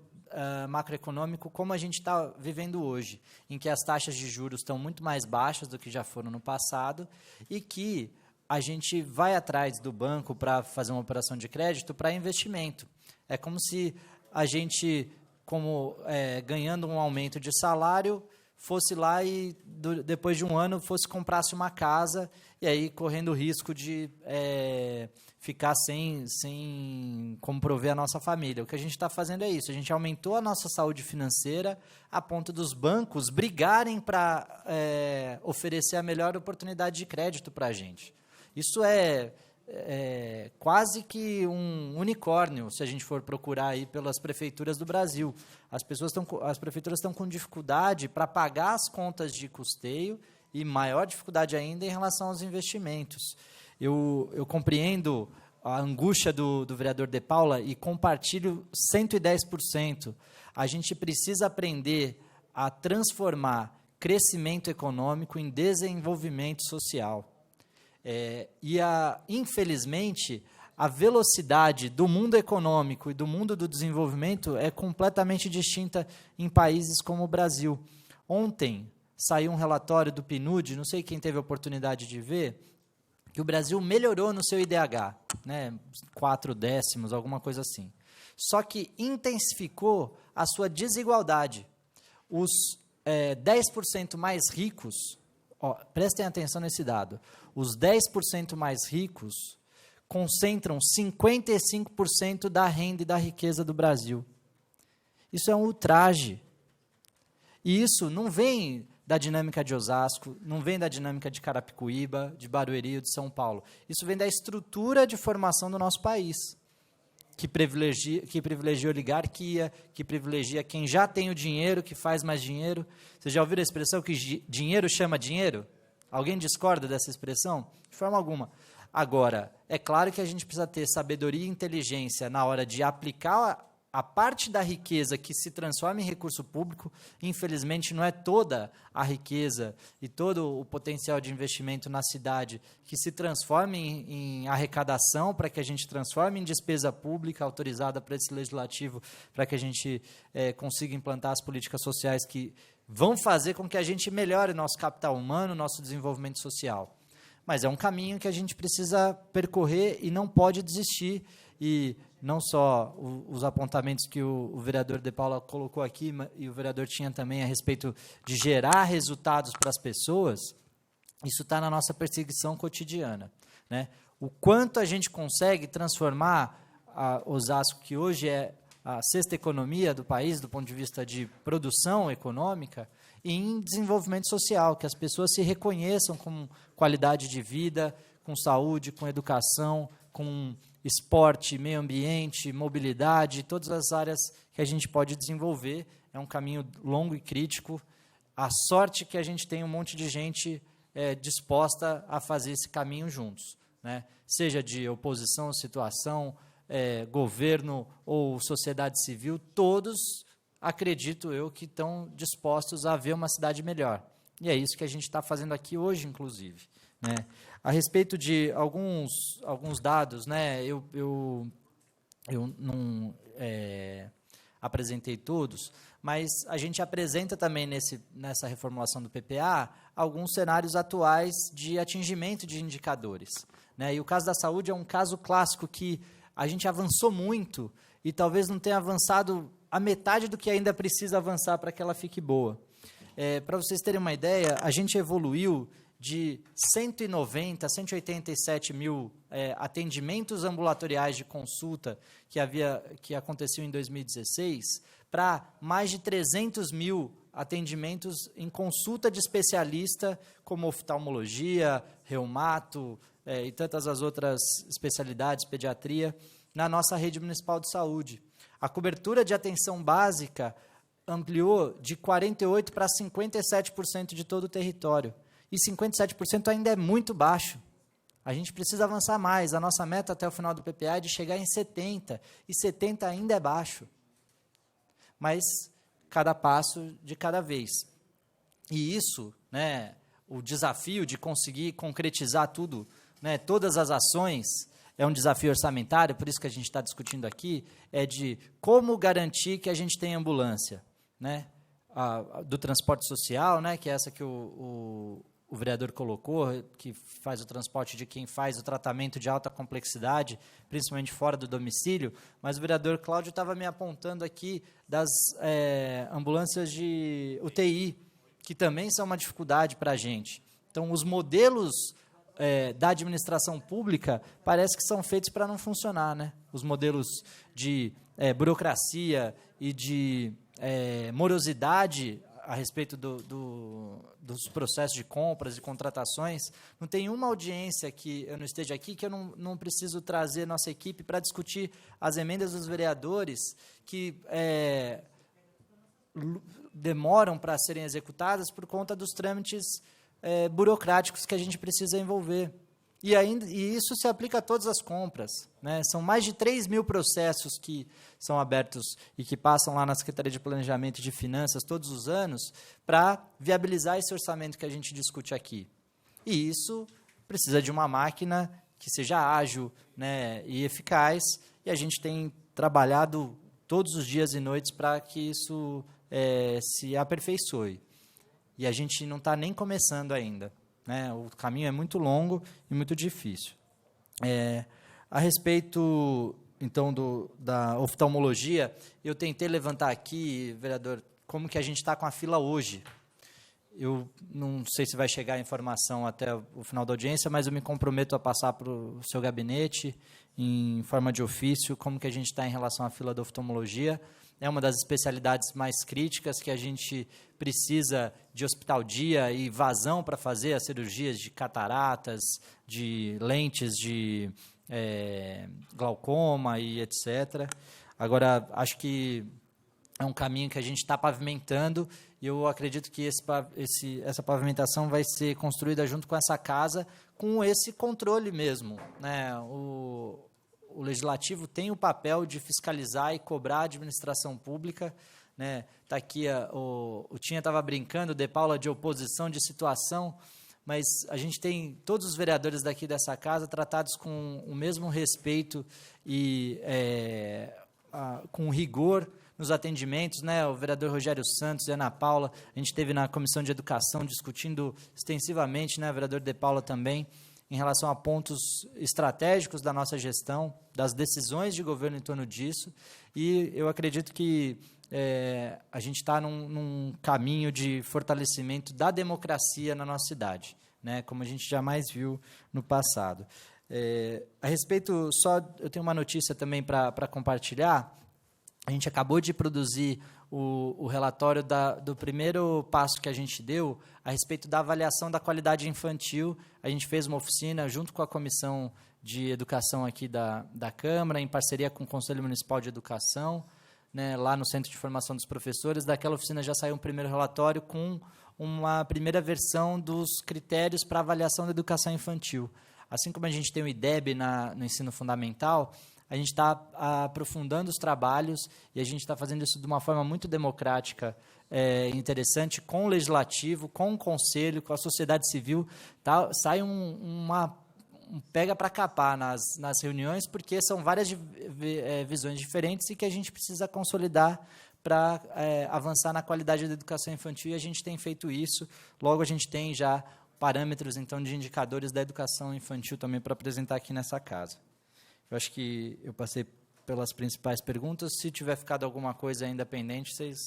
macroeconômico como a gente está vivendo hoje, em que as taxas de juros estão muito mais baixas do que já foram no passado e que a gente vai atrás do banco para fazer uma operação de crédito para investimento. É como se a gente, ganhando um aumento de salário, fosse lá e, depois de um ano, comprasse uma casa e aí correndo o risco de ficar sem como prover a nossa família. O que a gente está fazendo é isso, a gente aumentou a nossa saúde financeira a ponto dos bancos brigarem para oferecer a melhor oportunidade de crédito para a gente. Isso é quase que um unicórnio, se a gente for procurar aí pelas prefeituras do Brasil. As prefeituras estão com dificuldade para pagar as contas de custeio e maior dificuldade ainda em relação aos investimentos. Eu compreendo a angústia do vereador De Paula e compartilho 110%. A gente precisa aprender a transformar crescimento econômico em desenvolvimento social. Infelizmente, a velocidade do mundo econômico e do mundo do desenvolvimento é completamente distinta em países como o Brasil. Ontem saiu um relatório do PNUD, não sei quem teve a oportunidade de ver, que o Brasil melhorou no seu IDH, 4 décimos, alguma coisa assim. Só que intensificou a sua desigualdade. Os 10% mais ricos, prestem atenção nesse dado, os 10% mais ricos concentram 55% da renda e da riqueza do Brasil. Isso é um ultraje. E isso não vem da dinâmica de Osasco, não vem da dinâmica de Carapicuíba, de Barueri ou de São Paulo. Isso vem da estrutura de formação do nosso país, que privilegia oligarquia, que privilegia quem já tem o dinheiro, que faz mais dinheiro. Vocês já ouviram a expressão que dinheiro chama dinheiro? Alguém discorda dessa expressão? De forma alguma. Agora, é claro que a gente precisa ter sabedoria e inteligência na hora de aplicar a parte da riqueza que se transforma em recurso público. Infelizmente, não é toda a riqueza e todo o potencial de investimento na cidade que se transforma em arrecadação para que a gente transforme em despesa pública autorizada para esse legislativo, para que a gente consiga implantar as políticas sociais que vão fazer com que a gente melhore nosso capital humano, nosso desenvolvimento social. Mas é um caminho que a gente precisa percorrer e não pode desistir. E não só os apontamentos que o vereador De Paula colocou aqui, e o vereador tinha também a respeito de gerar resultados para as pessoas, isso está na nossa perseguição cotidiana. O quanto a gente consegue transformar Osasco, que hoje é a sexta economia do país, do ponto de vista de produção econômica, em desenvolvimento social, que as pessoas se reconheçam com qualidade de vida, com saúde, com educação, com esporte, meio ambiente, mobilidade, todas as áreas que a gente pode desenvolver. É um caminho longo e crítico. A sorte que a gente tem um monte de gente disposta a fazer esse caminho juntos, seja de oposição, situação, governo ou sociedade civil, todos, acredito eu, que estão dispostos a ver uma cidade melhor. E é isso que a gente está fazendo aqui hoje, inclusive. A respeito de alguns dados, eu não apresentei todos, mas a gente apresenta também nessa reformulação do PPA alguns cenários atuais de atingimento de indicadores. E o caso da saúde é um caso clássico que a gente avançou muito e talvez não tenha avançado a metade do que ainda precisa avançar para que ela fique boa. Para vocês terem uma ideia, a gente evoluiu de 190, 187 mil atendimentos ambulatoriais de consulta que aconteciam em 2016 para mais de 300 mil atendimentos em consulta de especialista, como oftalmologia, reumato e tantas as outras especialidades, pediatria, na nossa rede municipal de saúde. A cobertura de atenção básica ampliou de 48% para 57% de todo o território. E 57% ainda é muito baixo. A gente precisa avançar mais. A nossa meta até o final do PPA é de chegar em 70%, e 70% ainda é baixo. Mas cada passo de cada vez. E isso, o desafio de conseguir concretizar tudo, todas as ações, é um desafio orçamentário, por isso que a gente está discutindo aqui, é de como garantir que a gente tenha ambulância, né? Do transporte social, né? Que é essa que o vereador colocou, que faz o transporte de quem faz o tratamento de alta complexidade, principalmente fora do domicílio, mas o vereador Cláudio estava me apontando aqui das ambulâncias de UTI, que também são uma dificuldade para a gente. Então, os modelos da administração pública parece que são feitos para não funcionar, né? Os modelos de burocracia e de morosidade a respeito dos processos de compras e contratações. Não tem uma audiência que eu não esteja aqui que eu não preciso trazer nossa equipe para discutir as emendas dos vereadores que demoram para serem executadas por conta dos trâmites burocráticos que a gente precisa envolver. E isso se aplica a todas as compras, né? São mais de 3.000 processos que são abertos e que passam lá na Secretaria de Planejamento e de Finanças todos os anos para viabilizar esse orçamento que a gente discute aqui. E isso precisa de uma máquina que seja ágil, né, e eficaz, e a gente tem trabalhado todos os dias e noites para que isso se aperfeiçoe. E a gente não está nem começando ainda, né? O caminho é muito longo e muito difícil. A respeito, então, da oftalmologia, eu tentei levantar aqui, vereador, como que a gente está com a fila hoje. Eu não sei se vai chegar a informação até o final da audiência, mas eu me comprometo a passar para o seu gabinete, em forma de ofício, como que a gente está em relação à fila da oftalmologia. É uma das especialidades mais críticas que a gente precisa de hospital-dia e vazão para fazer as cirurgias de cataratas, de lentes de glaucoma e etc. Agora, acho que é um caminho que a gente está pavimentando e eu acredito que essa pavimentação vai ser construída junto com essa casa, com esse controle mesmo, né? O Legislativo tem o papel de fiscalizar e cobrar a administração pública, né? Tá aqui, o Tinha estava brincando, De Paula, de oposição, de situação, mas a gente tem todos os vereadores daqui dessa casa tratados com o mesmo respeito e com rigor nos atendimentos, né? O vereador Rogério Santos e a Ana Paula, a gente esteve na Comissão de Educação discutindo extensivamente, né? O vereador De Paula também, em relação a pontos estratégicos da nossa gestão, das decisões de governo em torno disso, e eu acredito que a gente está num caminho de fortalecimento da democracia na nossa cidade, né, como a gente jamais viu no passado. A respeito, eu tenho uma notícia também para compartilhar. A gente acabou de produzir o relatório do primeiro passo que a gente deu a respeito da avaliação da qualidade infantil. A gente fez uma oficina junto com a Comissão de Educação aqui da Câmara, em parceria com o Conselho Municipal de Educação, né, lá no Centro de Formação dos Professores. Daquela oficina já saiu um primeiro relatório com uma primeira versão dos critérios para avaliação da educação infantil. Assim como a gente tem o IDEB no ensino fundamental, a gente está aprofundando os trabalhos e a gente está fazendo isso de uma forma muito democrática, interessante, com o Legislativo, com o Conselho, com a sociedade civil. Tá? Sai um pega para capar nas reuniões, porque são várias visões diferentes e que a gente precisa consolidar para avançar na qualidade da educação infantil, e a gente tem feito isso. Logo, a gente tem já parâmetros, então, de indicadores da educação infantil também para apresentar aqui nessa casa. Eu acho que eu passei pelas principais perguntas. Se tiver ficado alguma coisa ainda pendente, vocês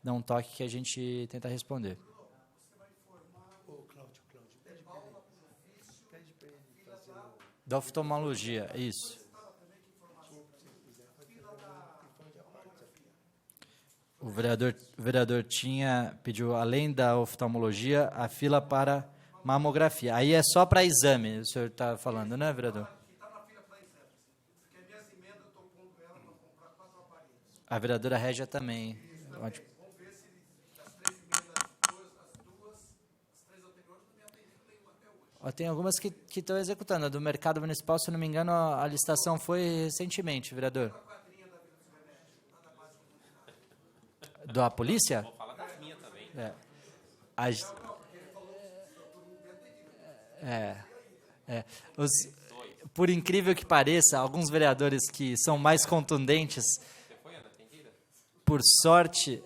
dão um toque que a gente tenta responder. Da oftalmologia, isso. O vereador pediu, além da oftalmologia, a fila para mamografia. Aí é só para exame, o senhor está falando, né, vereador? A vereadora Régia também. Ótimo. Vamos ver se as 3 emendas, as 3 anteriores não têm atendido nenhuma até hoje. Tem algumas que estão executando. A do Mercado Municipal, se não me engano, a licitação foi recentemente, vereador. Da polícia? Vou falar das minhas também. por incrível que pareça, alguns vereadores que são mais contundentes, por sorte,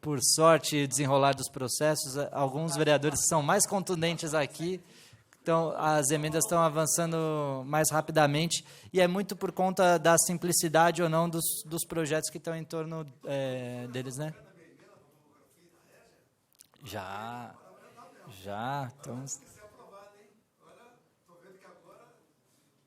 por sorte, desenrolar dos processos, alguns vereadores são mais contundentes aqui, então as emendas estão avançando mais rapidamente, e é muito por conta da simplicidade ou não dos projetos que estão em torno deles, né? Já. Então,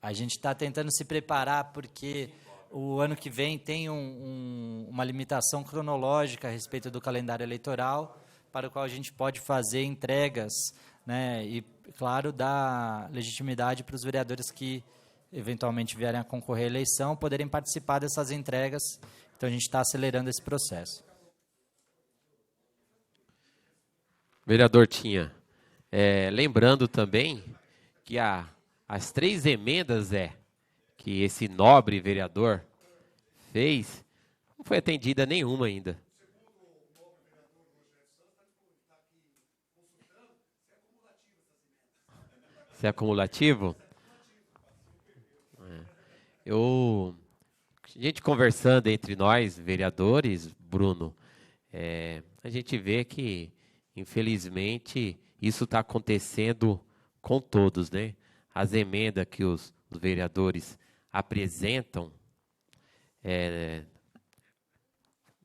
a gente está tentando se preparar porque o ano que vem tem uma limitação cronológica a respeito do calendário eleitoral, para o qual a gente pode fazer entregas, né, e, claro, dar legitimidade para os vereadores que eventualmente vierem a concorrer à eleição poderem participar dessas entregas. Então, a gente está acelerando esse processo.
Vereador Tinha, lembrando também que as 3 emendas que esse nobre vereador fez, não foi atendida nenhuma ainda. Se é acumulativo? A gente conversando entre nós, vereadores, Bruno, a gente vê que, infelizmente, isso está acontecendo com todos, né? As emendas que os vereadores apresentam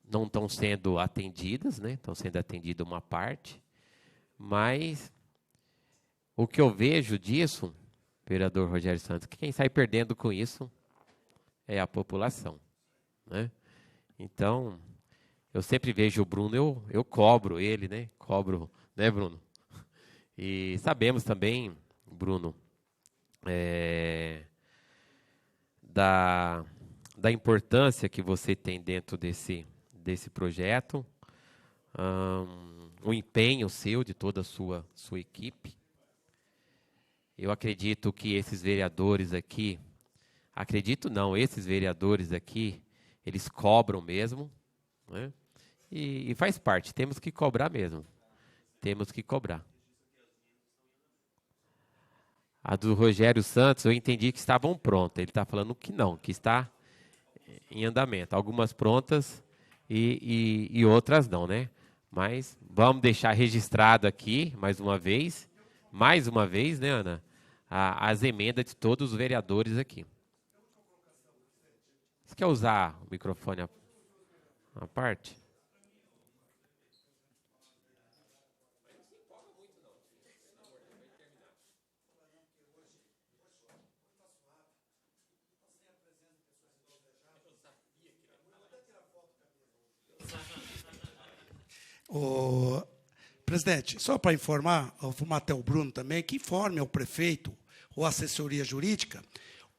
não estão sendo atendidas, né? Estão sendo atendida uma parte, mas o que eu vejo disso, vereador Rogério Santos, que quem sai perdendo com isso é a população, né? Então, eu sempre vejo o Bruno, eu cobro ele, né? Cobro, né, Bruno? E sabemos também, Bruno, da importância que você tem dentro desse projeto, o empenho seu, de toda a sua equipe. Eu acredito que esses vereadores aqui, esses vereadores aqui, eles cobram mesmo, né? E faz parte, temos que cobrar mesmo. Temos que cobrar. A do Rogério Santos, eu entendi que estavam prontas. Ele está falando que não, que está em andamento. Algumas prontas e outras não, né? Mas vamos deixar registrado aqui, mais uma vez, né, Ana? As emendas de todos os vereadores aqui. Você quer usar o microfone à parte?
Presidente, só para informar, até o Bruno também, que informe ao prefeito ou à assessoria jurídica,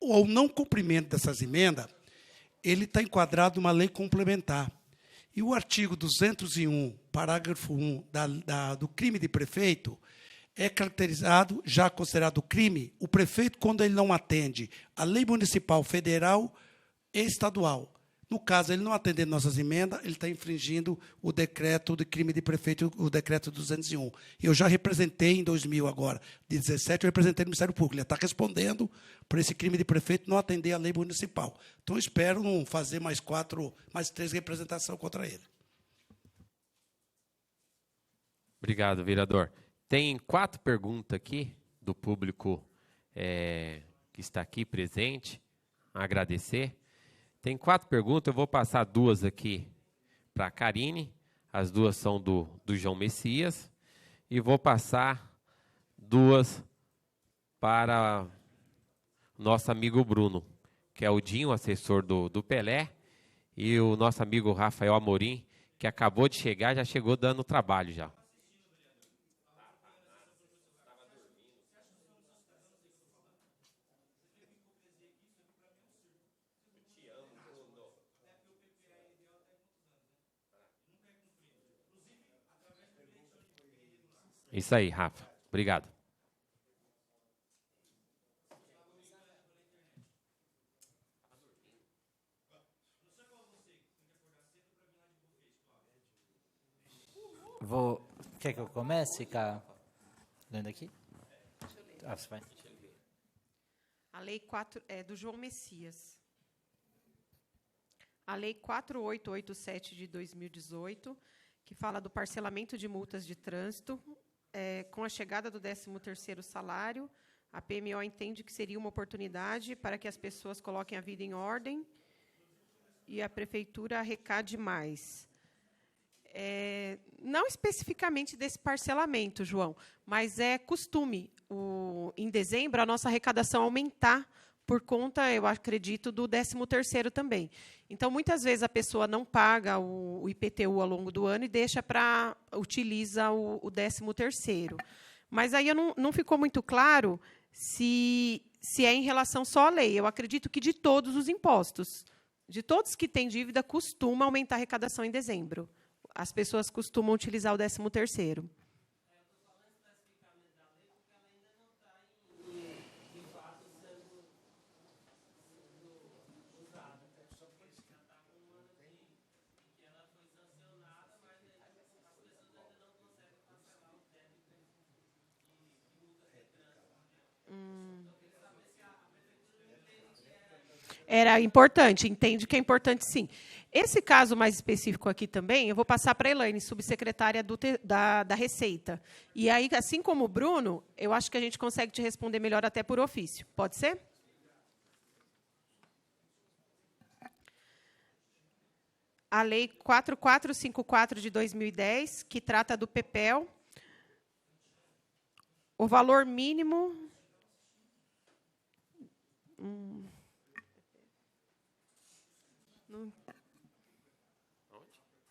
o não cumprimento dessas emendas, ele está enquadrado numa lei complementar. E o artigo 201, parágrafo 1 do crime de prefeito, é caracterizado, já considerado crime, o prefeito quando ele não atende a lei municipal, federal e estadual. No caso, ele não atendendo nossas emendas, ele está infringindo o decreto de crime de prefeito, o decreto 201. Eu já representei em 2017, eu representei no Ministério Público. Ele está respondendo por esse crime de prefeito não atender a lei municipal. Então, eu espero não fazer mais 3 representações contra ele.
Obrigado, vereador. Tem 4 perguntas aqui do público que está aqui presente. Agradecer. Tem 4 perguntas, eu vou passar 2 aqui para a Karine, as 2 são do João Messias, e vou passar 2 para o nosso amigo Bruno, que é o Dinho, assessor do Pelé, e o nosso amigo Rafael Amorim, que acabou de chegar, já chegou dando trabalho já. Isso aí, Rafa. Obrigado.
Quer que eu comece, cara? Lendo aqui? Você vai.
A lei 4 é do João Messias. A lei 4887 de 2018, que fala do parcelamento de multas de trânsito, com a chegada do 13º salário, a PMO entende que seria uma oportunidade para que as pessoas coloquem a vida em ordem e a prefeitura arrecade mais. Não especificamente desse parcelamento, João, mas é costume, em dezembro, a nossa arrecadação aumentar por conta, eu acredito, do 13º também. Então, muitas vezes, a pessoa não paga o IPTU ao longo do ano e utiliza o 13º. Mas aí não ficou muito claro se é em relação só à lei. Eu acredito que de todos os impostos, de todos que têm dívida, costuma aumentar a arrecadação em dezembro. As pessoas costumam utilizar o 13º. Era importante, entende que é importante, sim. Esse caso mais específico aqui também, eu vou passar para a Elaine, subsecretária da Receita. E aí, assim como o Bruno, eu acho que a gente consegue te responder melhor até por ofício. Pode ser? A Lei 4454 de 2010, que trata do PEPEL. O valor mínimo...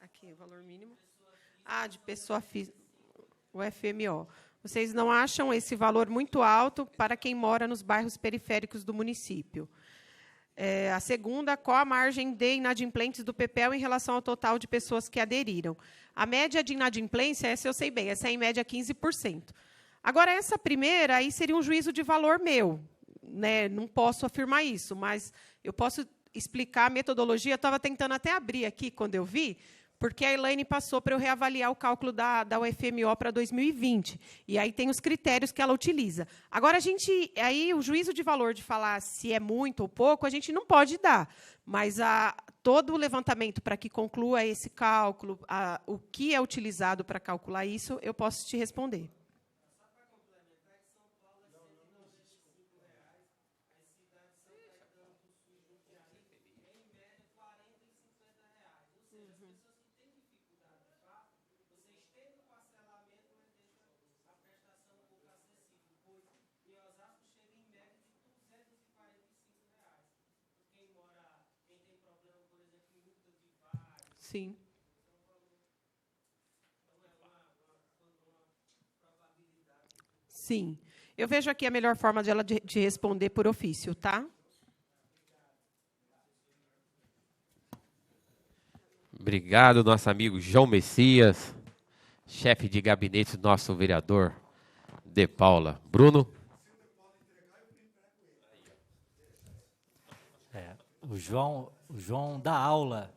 Aqui, o valor mínimo. De pessoa física. O FMO. Vocês não acham esse valor muito alto para quem mora nos bairros periféricos do município? A segunda, qual a margem de inadimplentes do PEPEL em relação ao total de pessoas que aderiram? A média de inadimplência, essa eu sei bem, essa é em média 15%. Agora, essa primeira, aí seria um juízo de valor meu. Né? Não posso afirmar isso, mas eu posso explicar a metodologia. Eu estava tentando até abrir aqui, quando eu vi, porque a Elaine passou para eu reavaliar o cálculo da UFMO para 2020. E aí tem os critérios que ela utiliza. Agora, aí o juízo de valor de falar se é muito ou pouco, a gente não pode dar. Mas todo o levantamento para que conclua esse cálculo, o que é utilizado para calcular isso, eu posso te responder. Sim. Sim. Eu vejo aqui a melhor forma dela de responder por ofício, tá?
Obrigado, nosso amigo João Messias, chefe de gabinete do nosso vereador De Paula. Bruno?
O João dá aula.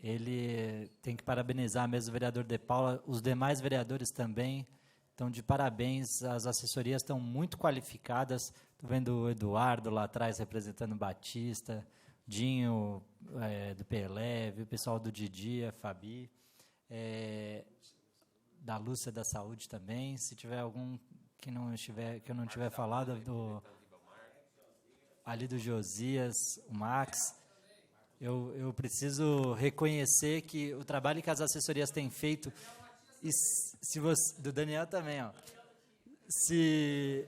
Ele tem que parabenizar mesmo o vereador De Paula, os demais vereadores também estão de parabéns, as assessorias estão muito qualificadas. Estou vendo o Eduardo lá atrás representando o Batista, Dinho do PLEV, o pessoal do Didi, a Fabi, da Lúcia da Saúde também. Se tiver algum que eu não tiver falado, ali do Josias, o Max. Eu preciso reconhecer que o trabalho que as assessorias têm feito, e do Daniel também, se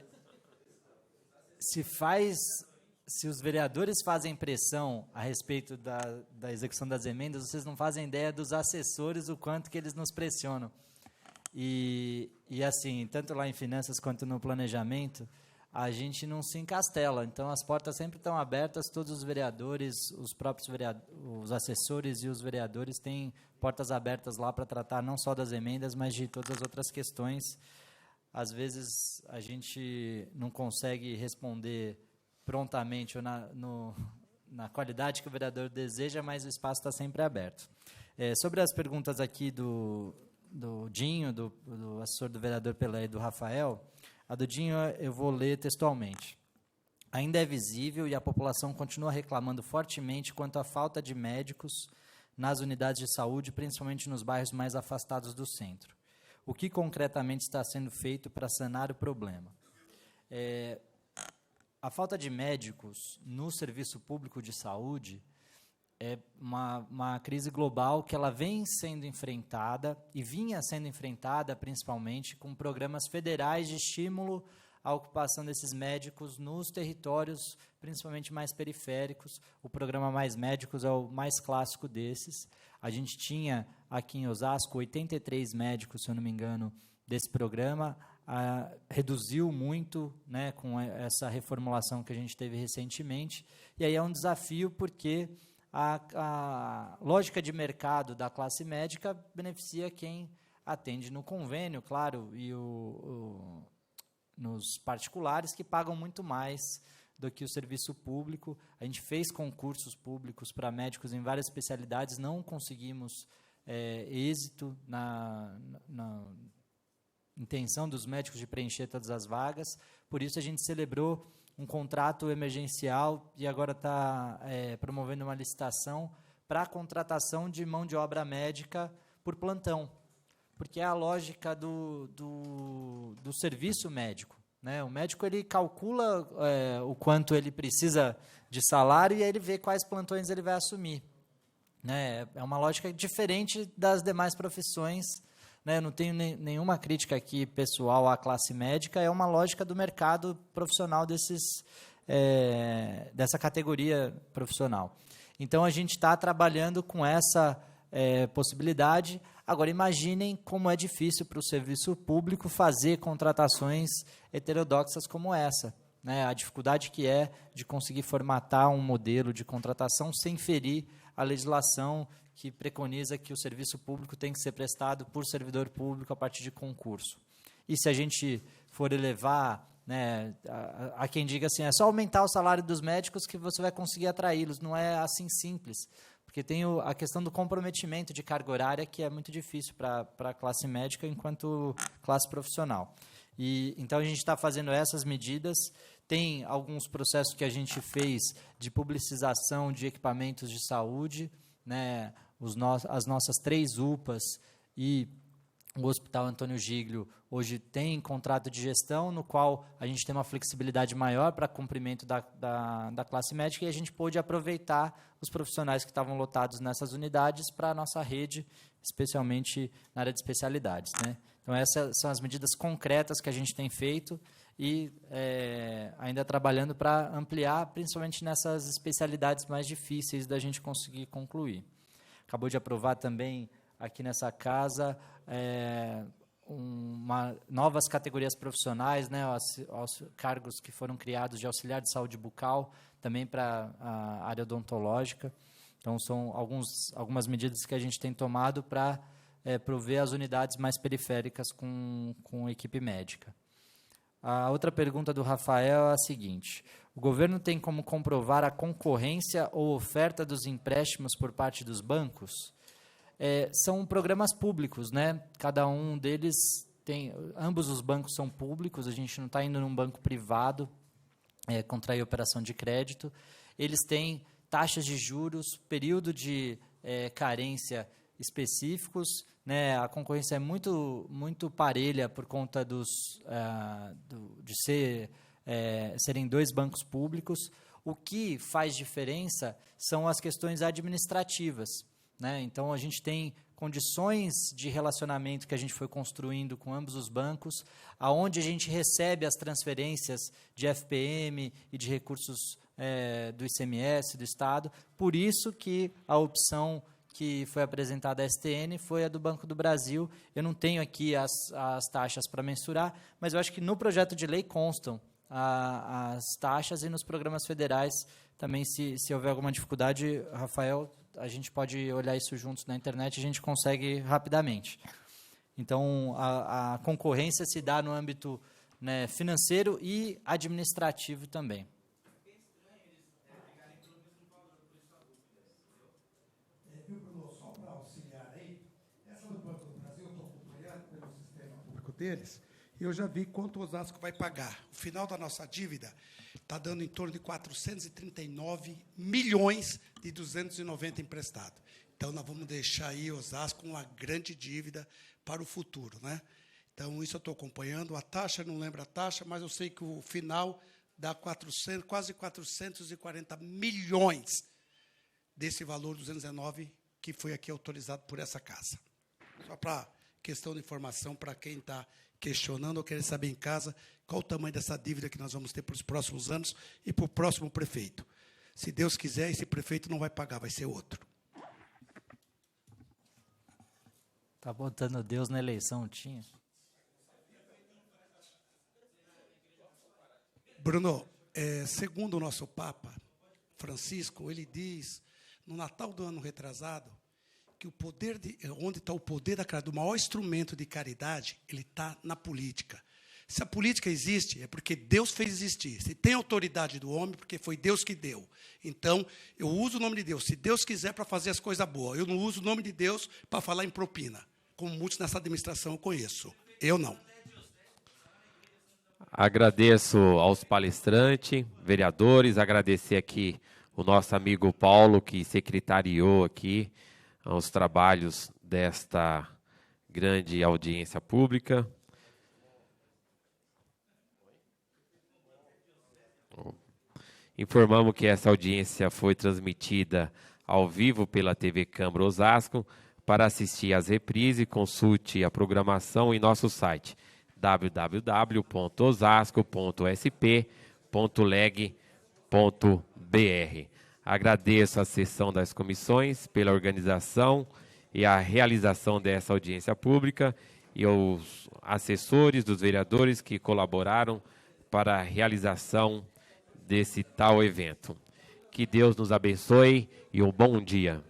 os vereadores fazem pressão a respeito da execução das emendas, vocês não fazem ideia dos assessores, o quanto que eles nos pressionam. E assim, tanto lá em finanças quanto no planejamento, a gente não se encastela. Então, as portas sempre estão abertas, todos os vereadores, os assessores e os vereadores têm portas abertas lá para tratar não só das emendas, mas de todas as outras questões. Às vezes, a gente não consegue responder prontamente ou na qualidade que o vereador deseja, mas o espaço está sempre aberto. Sobre as perguntas aqui do Dinho, do assessor do vereador Pelé e do Rafael, a do Dinho eu vou ler textualmente. ainda é visível e a população continua reclamando fortemente quanto à falta de médicos nas unidades de saúde, principalmente nos bairros mais afastados do centro. O que concretamente está sendo feito para sanar o problema? A falta de médicos no serviço público de saúde é uma crise global que ela vem sendo enfrentada e vinha sendo enfrentada principalmente com programas federais de estímulo à ocupação desses médicos nos territórios, principalmente mais periféricos. O programa Mais Médicos é o mais clássico desses. A gente tinha aqui em Osasco 83 médicos, se eu não me engano, desse programa. Reduziu muito, né, com essa reformulação que a gente teve recentemente. E aí é um desafio porque a lógica de mercado da classe médica beneficia quem atende no convênio, claro, e nos particulares, que pagam muito mais do que o serviço público. A gente fez concursos públicos para médicos em várias especialidades, não conseguimos êxito na intenção dos médicos de preencher todas as vagas. Por isso a gente celebrou um contrato emergencial e agora está promovendo uma licitação para a contratação de mão de obra médica por plantão, porque é a lógica do serviço médico, né? O médico ele calcula o quanto ele precisa de salário e aí ele vê quais plantões ele vai assumir, né? É uma lógica diferente das demais profissões, né? Eu não tenho nenhuma crítica aqui pessoal à classe médica, é uma lógica do mercado profissional dessa categoria profissional. Então, a gente está trabalhando com essa possibilidade. Agora, imaginem como é difícil para o serviço público fazer contratações heterodoxas como essa, né? A dificuldade que é de conseguir formatar um modelo de contratação sem ferir a legislação que preconiza que o serviço público tem que ser prestado por servidor público a partir de concurso. E se a gente for elevar, né, há quem diga assim, é só aumentar o salário dos médicos que você vai conseguir atraí-los. Não é assim simples, porque tem a questão do comprometimento de carga horária, que é muito difícil para a classe médica enquanto classe profissional. Então, a gente está fazendo essas medidas. Tem alguns processos que a gente fez de publicização de equipamentos de saúde, né, as nossas 3 UPAs e o Hospital Antônio Giglio hoje tem contrato de gestão, no qual a gente tem uma flexibilidade maior para cumprimento da classe médica, e a gente pôde aproveitar os profissionais que estavam lotados nessas unidades para a nossa rede, especialmente na área de especialidades, né? Então, essas são as medidas concretas que a gente tem feito e ainda trabalhando para ampliar, principalmente nessas especialidades mais difíceis da gente conseguir concluir. Acabou de aprovar também aqui nessa casa novas categorias profissionais, né, os cargos que foram criados de auxiliar de saúde bucal, também para a área odontológica. Então, são algumas medidas que a gente tem tomado para prover as unidades mais periféricas com equipe médica. A outra pergunta do Rafael é a seguinte: o governo tem como comprovar a concorrência ou oferta dos empréstimos por parte dos bancos? São programas públicos, né? Cada um deles ambos os bancos são públicos, a gente não está indo num banco privado contrair operação de crédito. Eles têm taxas de juros, período de carência específicos, né? A concorrência é muito parelha por conta de serem 2 bancos públicos. O que faz diferença são as questões administrativas, né? Então, a gente tem condições de relacionamento que a gente foi construindo com ambos os bancos, aonde a gente recebe as transferências de FPM e de recursos do ICMS, do Estado. Por isso que a opção que foi apresentada à STN foi a do Banco do Brasil. Eu não tenho aqui as taxas para mensurar, mas eu acho que no projeto de lei constam as taxas, e nos programas federais também, se houver alguma dificuldade, Rafael, a gente pode olhar isso juntos na internet, a gente consegue rapidamente. Então, a concorrência se dá no âmbito, né, financeiro e administrativo também.
Só para auxiliar aí, essa do Banco do Brasil, eu estou acompanhando pelo sistema público deles, Eu já vi quanto o Osasco vai pagar. O final da nossa dívida está dando em torno de 439 milhões de 290 emprestado. Então, nós vamos deixar aí Osasco uma grande dívida para o futuro, né? Então, isso eu estou acompanhando. A taxa, não lembro a taxa, mas eu sei que o final dá quase 440 milhões desse valor 219 que foi aqui autorizado por essa casa. Só para questão de informação para quem está questionando ou querer saber em casa qual o tamanho dessa dívida que nós vamos ter para os próximos anos e para o próximo prefeito. Se Deus quiser, esse prefeito não vai pagar, vai ser outro.
Está botando Deus na eleição, tinha?
Bruno, segundo o nosso Papa Francisco, ele diz, no Natal do ano retrasado, que o poder onde está o poder da caridade, o maior instrumento de caridade, ele está na política. Se a política existe, é porque Deus fez existir. Se tem autoridade do homem, porque foi Deus que deu. Então, eu uso o nome de Deus, se Deus quiser, para fazer as coisas boas. Eu não uso o nome de Deus para falar em propina, como muitos nessa administração eu conheço. Eu não.
Agradeço aos palestrantes, vereadores, agradecer aqui o nosso amigo Paulo, que secretariou aqui os trabalhos desta grande audiência pública. Informamos que essa audiência foi transmitida ao vivo pela TV Câmara Osasco. Para assistir às reprises, consulte a programação em nosso site www.osasco.sp.leg.br. Agradeço a sessão das comissões pela organização e a realização dessa audiência pública e aos assessores dos vereadores que colaboraram para a realização desse tal evento. Que Deus nos abençoe e um bom dia.